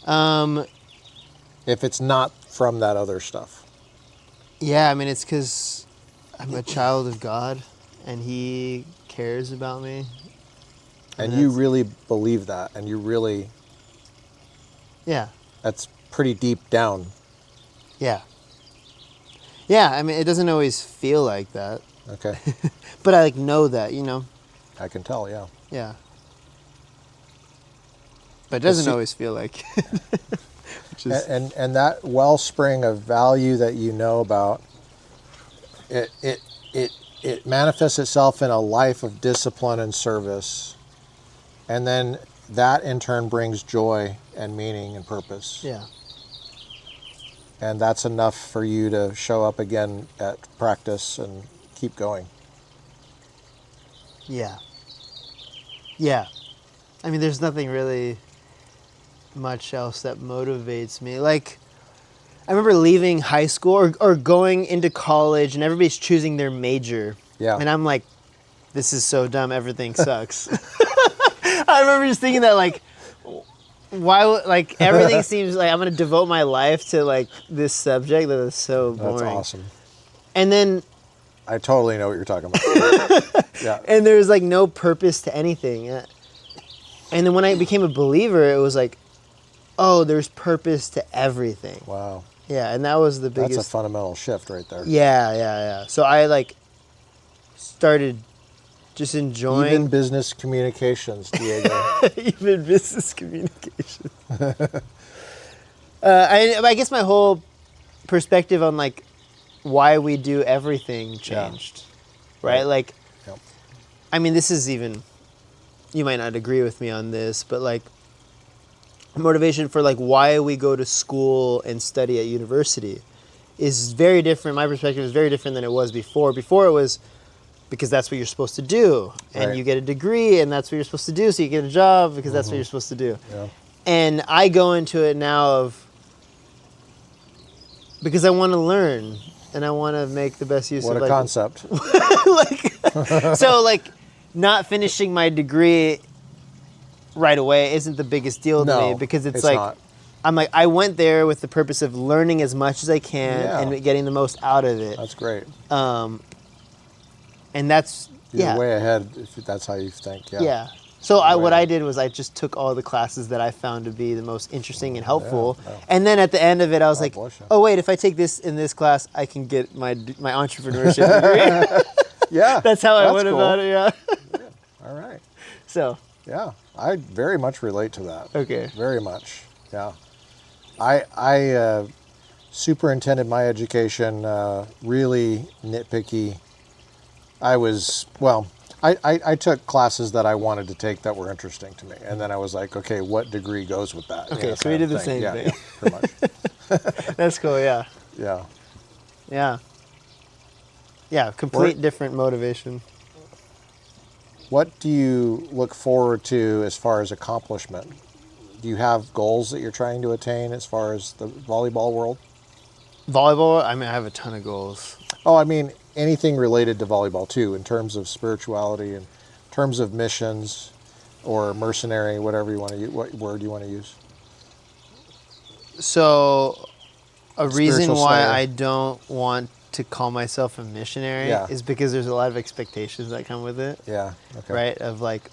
If it's not from that other stuff. Yeah, I mean, it's because I'm a child of God, and He cares about me. And you really believe that, and you really... Yeah. That's pretty deep down. Yeah. Yeah, I mean, it doesn't always feel like that. Okay. But I like know that, you know. I can tell, yeah. Yeah. But it doesn't always feel like it. And that wellspring of value that you know about, it manifests itself in a life of discipline and service. And then that in turn brings joy and meaning and purpose. Yeah. And that's enough for you to show up again at practice and keep going. Yeah. Yeah. I mean, there's nothing really much else that motivates me. Like, I remember leaving high school or going into college and everybody's choosing their major. Yeah. And I'm like, this is so dumb. Everything sucks. I remember just thinking that, like, why, like, everything seems like I'm going to devote my life to, like, this subject that is so boring. That's awesome. And then... I totally know what you're talking about. Yeah. And there's, like, no purpose to anything. And then when I became a believer, it was like, oh, there's purpose to everything. Wow. Yeah, and that was the biggest... That's a fundamental shift right there. Yeah. So I, like, started just enjoying... Even business communications, Diego. Even business communications. I guess my whole perspective on, like, why we do everything changed. Yeah. Right? Like, yep. I mean, this is even... You might not agree with me on this, but, like, motivation for, like, why we go to school and study at university is very different. My perspective is very different than it was before. Before it was because that's what you're supposed to do. And right. You get a degree and that's what you're supposed to do. So you get a job because that's what you're supposed to do. Yeah. And I go into it now because I want to learn and I want to make the best use of it. What a concept. So, like, not finishing my degree right away isn't the biggest deal to me because it's like, not. I'm like, I went there with the purpose of learning as much as I can and getting the most out of it. That's great. And that's You're way ahead if that's how you think. Yeah. Yeah. So what I did was I just took all the classes that I found to be the most interesting and helpful, and then at the end of it, I was like, oh wait, if I take this in this class, I can get my entrepreneurship degree. Yeah. That's how I went about it. Yeah. All right. So. Yeah, I very much relate to that. Okay. Very much. Yeah. I superintended my education, really nitpicky. I took classes that I wanted to take that were interesting to me. And then I was like, okay, what degree goes with that? Okay, so we did the same thing. Yeah, pretty much. That's cool, yeah. Yeah. Yeah. Yeah, complete different motivation. What do you look forward to as far as accomplishment? Do you have goals that you're trying to attain as far as the volleyball world? Volleyball, I mean, I have a ton of goals. Oh, I mean, anything related to volleyball too, in terms of spirituality, in terms of missions or mercenary, whatever you want to use, what word you want to use. So, a reason why slayer. I don't want to call myself a missionary is because there's a lot of expectations that come with it. Yeah. Okay. Right? Of like,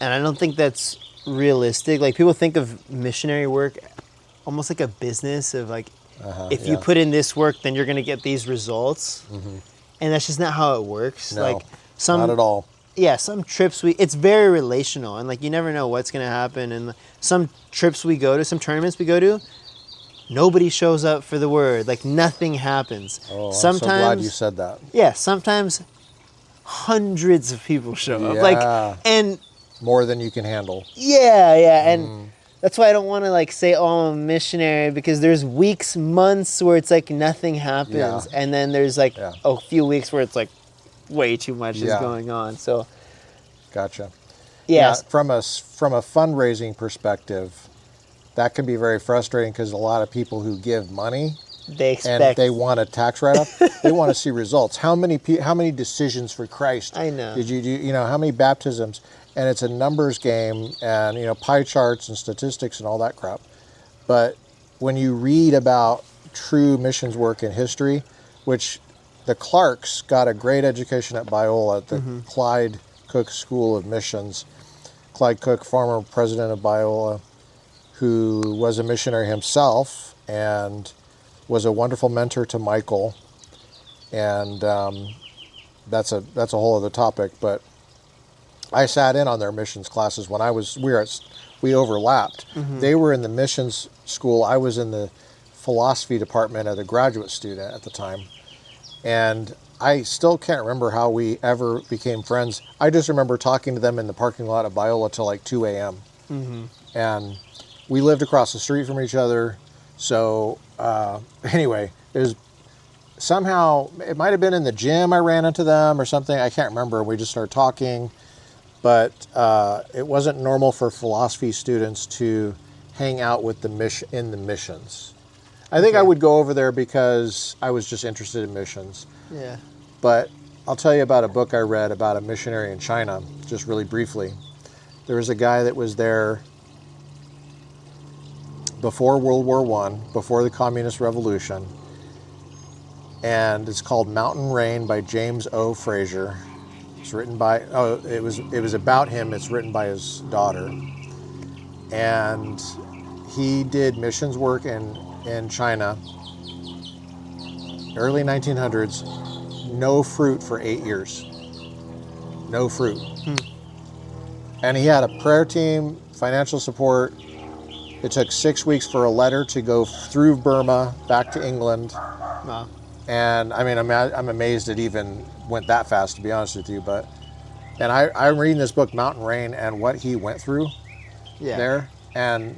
and I don't think that's realistic. Like, people think of missionary work almost like a business of like, if you put in this work, then you're going to get these results. Mm-hmm. And that's just not how it works. No, like not at all. Yeah, some trips it's very relational, and like you never know what's going to happen. And some trips we go to, some tournaments we go to, nobody shows up for the word. Like nothing happens. Oh, sometimes, I'm so glad you said that. Yeah, sometimes hundreds of people show up. Like, and more than you can handle. Yeah, and that's why I don't want to like say, oh, I'm a missionary, because there's weeks, months where it's like nothing happens, and then there's like a few weeks where it's like way too much is going on. So, gotcha. Yeah. From a fundraising perspective, that can be very frustrating because a lot of people who give money, they expect, and they want a tax write-off. They want to see results. How many decisions for Christ I know did you do? You know, how many baptisms? And it's a numbers game, and you know, pie charts and statistics and all that crap. But when you read about true missions work in history, which the Clarks got a great education at Biola at the Clyde Cook School of Missions. Clyde Cook, former president of Biola, who was a missionary himself and was a wonderful mentor to Michael. And that's a whole other topic. But I sat in on their missions classes when we overlapped. They were in the missions school. I was in the philosophy department as a graduate student at the time. And I still can't remember how we ever became friends. I just remember talking to them in the parking lot of Biola till like 2 a.m. And we lived across the street from each other. So anyway, somehow, it might have been in the gym I ran into them or something. I can't remember. We just started talking. But it wasn't normal for philosophy students to hang out with the missions. I think I would go over there because I was just interested in missions. Yeah. But I'll tell you about a book I read about a missionary in China, just really briefly. There was a guy that was there before World War I, before the Communist Revolution. And it's called Mountain Rain by James O. Fraser. It's written by, it was about him. It's written by his daughter. And he did missions work in China, early 1900s, no fruit for 8 years. No fruit. And he had a prayer team, financial support. It took 6 weeks for a letter to go through Burma back to England. Wow. And I mean, I'm amazed it even went that fast, to be honest with you. And I'm reading this book, Mountain Rain, and what he went through there. And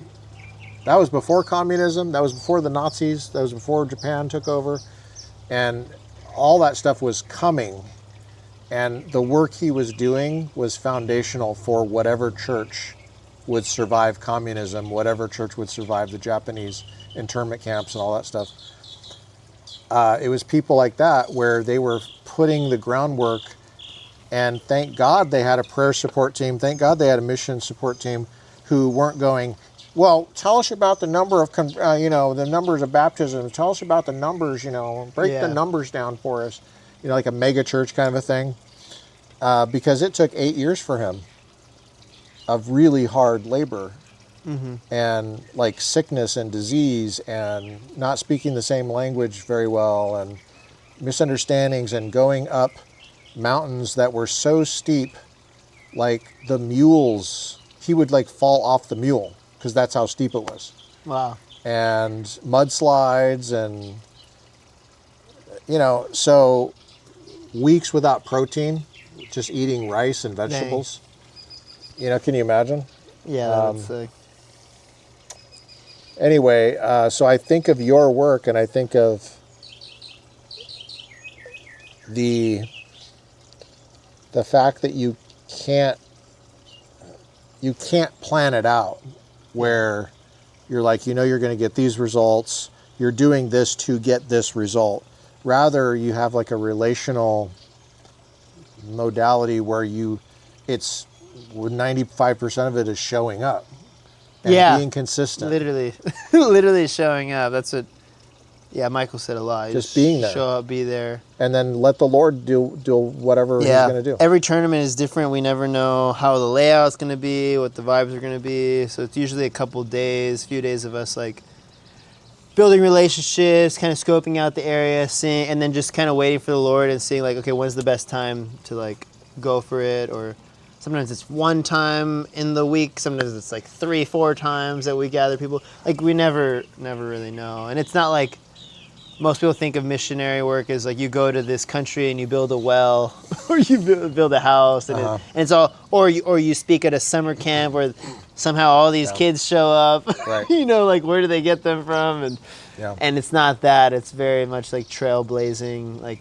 that was before communism. That was before the Nazis. That was before Japan took over. And all that stuff was coming. And the work he was doing was foundational for whatever church would survive communism, whatever church would survive the Japanese internment camps and all that stuff. It was people like that where they were putting the groundwork, and thank God they had a prayer support team. Thank God they had a mission support team who weren't going, well, tell us about the number of, the numbers of baptisms. Tell us about the numbers, break the numbers down for us. Like a mega church kind of a thing. because it took 8 years for him of really hard labor and like sickness and disease and not speaking the same language very well and misunderstandings and going up mountains that were so steep, like the mules, he would like fall off the mule because that's how steep it was. Wow. And mudslides and, so weeks without protein, just eating rice and vegetables. Dang. Can you imagine? Yeah, that's sick. Anyway, so I think of your work and I think of the fact that you can't plan it out where you're like, you're going to get these results, you're doing this to get this result. Rather, you have like a relational modality where it's 95% of it is showing up and being consistent. Literally showing up. That's what, Michael said a lot. Just being there. Show up, be there. And then let the Lord do whatever he's going to do. Every tournament is different. We never know how the layout's going to be, what the vibes are going to be. So it's usually a few days of us like building relationships, kind of scoping out the area, seeing, and then just kind of waiting for the Lord and seeing like, okay, when's the best time to like go for it? Or sometimes it's one time in the week. Sometimes it's like 3-4 times that we gather people. Like we never really know. And it's not like most people think of missionary work as like you go to this country and you build a well or you build a house and it's all, or you speak at a summer camp where somehow all these kids show up. Right. Like where do they get them from? And it's not that. It's very much like trailblazing, like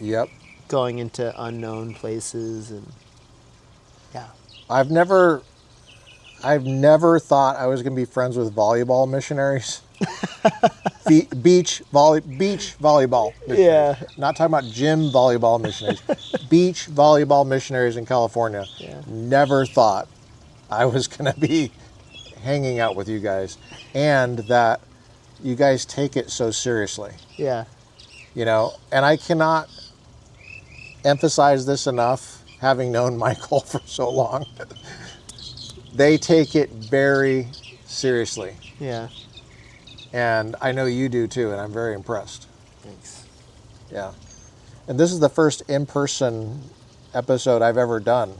going into unknown places and I've never thought I was going to be friends with volleyball missionaries. Beach volleyball missionaries. Yeah. Not talking about gym volleyball missionaries. Beach volleyball missionaries in California. Yeah. Never thought I was going to be hanging out with you guys and that you guys take it so seriously. Yeah. And I cannot emphasize this enough, having known Michael for so long. They take it very seriously. Yeah. And I know you do too, and I'm very impressed. Thanks. Yeah. And this is the first in-person episode I've ever done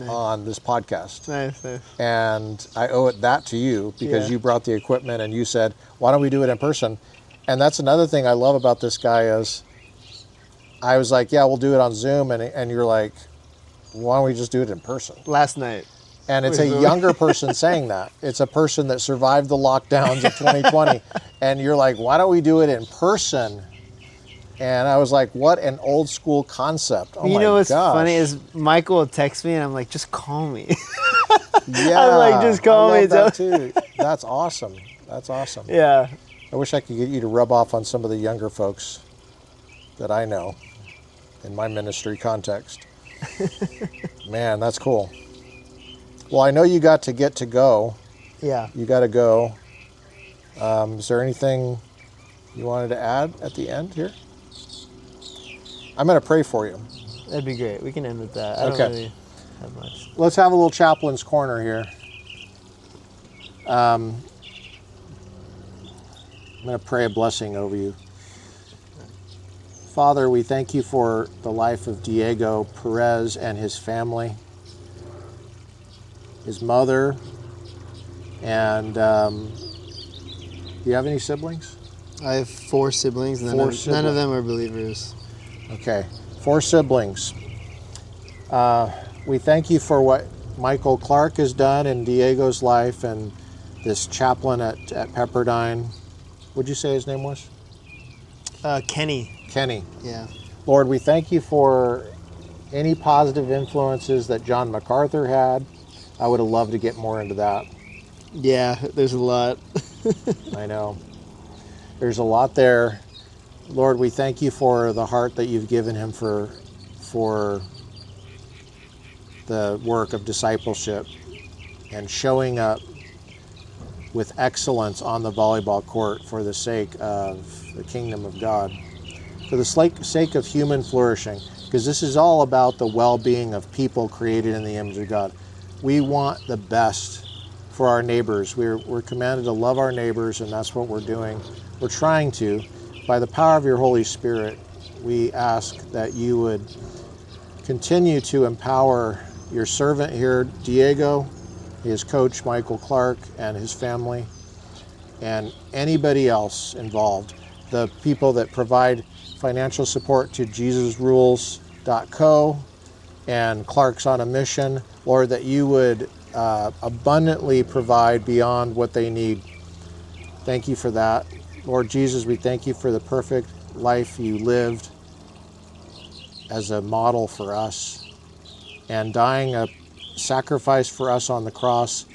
on this podcast. Nice. And I owe that to you because you brought the equipment and you said, why don't we do it in person? And that's another thing I love about this guy is I was like, yeah, we'll do it on Zoom. And you're like, why don't we just do it in person? Last night. And it's a younger person saying that. It's a person that survived the lockdowns of 2020. And you're like, why don't we do it in person? And I was like, what an old school concept. Oh my what's gosh. funny is Michael will text me and I'm like, just call me. Yeah. I'm like, just call me. That too. That's awesome. That's awesome. Yeah. I wish I could get you to rub off on some of the younger folks that I know in my ministry context. Man, that's cool. Well, I know you got to go. Yeah. You got to go. Is there anything you wanted to add at the end here? I'm going to pray for you. That'd be great. We can end with that. I don't really have much. Let's have a little chaplain's corner here. I'm going to pray a blessing over you. Father, we thank you for the life of Diego Perez and his family, his mother, and do you have any siblings? I have 4 siblings, and none of them are believers. Okay, 4 siblings. We thank you for what Michael Clark has done in Diego's life and this chaplain at Pepperdine. What'd you say his name was? Kenny. Yeah. Lord, we thank you for any positive influences that John MacArthur had. I would have loved to get more into that. Yeah, there's a lot. I know. There's a lot there. Lord, we thank you for the heart that you've given him for the work of discipleship and showing up with excellence on the volleyball court for the sake of the kingdom of God, for the sake of human flourishing. because this is all about the well-being of people created in the image of God. We want the best for our neighbors. We're commanded to love our neighbors, and that's what we're doing. We're trying to. By the power of your Holy Spirit, we ask that you would continue to empower your servant here, Diego, his coach, Michael Clark, and his family, and anybody else involved. The people that provide financial support to JesusRules.co and Clark's on a Mission, Lord, that you would abundantly provide beyond what they need. Thank you for that. Lord Jesus, we thank you for the perfect life you lived as a model for us and dying a sacrifice for us on the cross.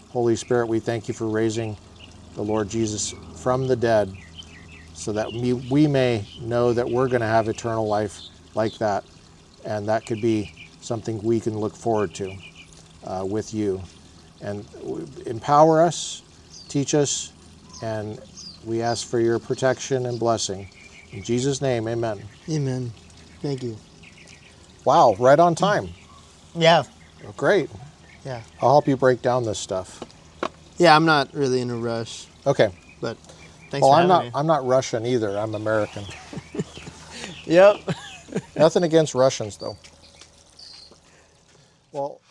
Holy Spirit, we thank you for raising the Lord Jesus from the dead so that we may know that we're going to have eternal life like that. And that could be something we can look forward to with you. And empower us, teach us, and we ask for your protection and blessing. In Jesus' name, amen. Amen. Thank you. Wow, right on time. Yeah. Great. Yeah. I'll help you break down this stuff. Yeah, I'm not really in a rush, Okay. but thanks for having me. I'm not Russian either. I'm American. Yep. Nothing against Russians, though. Well,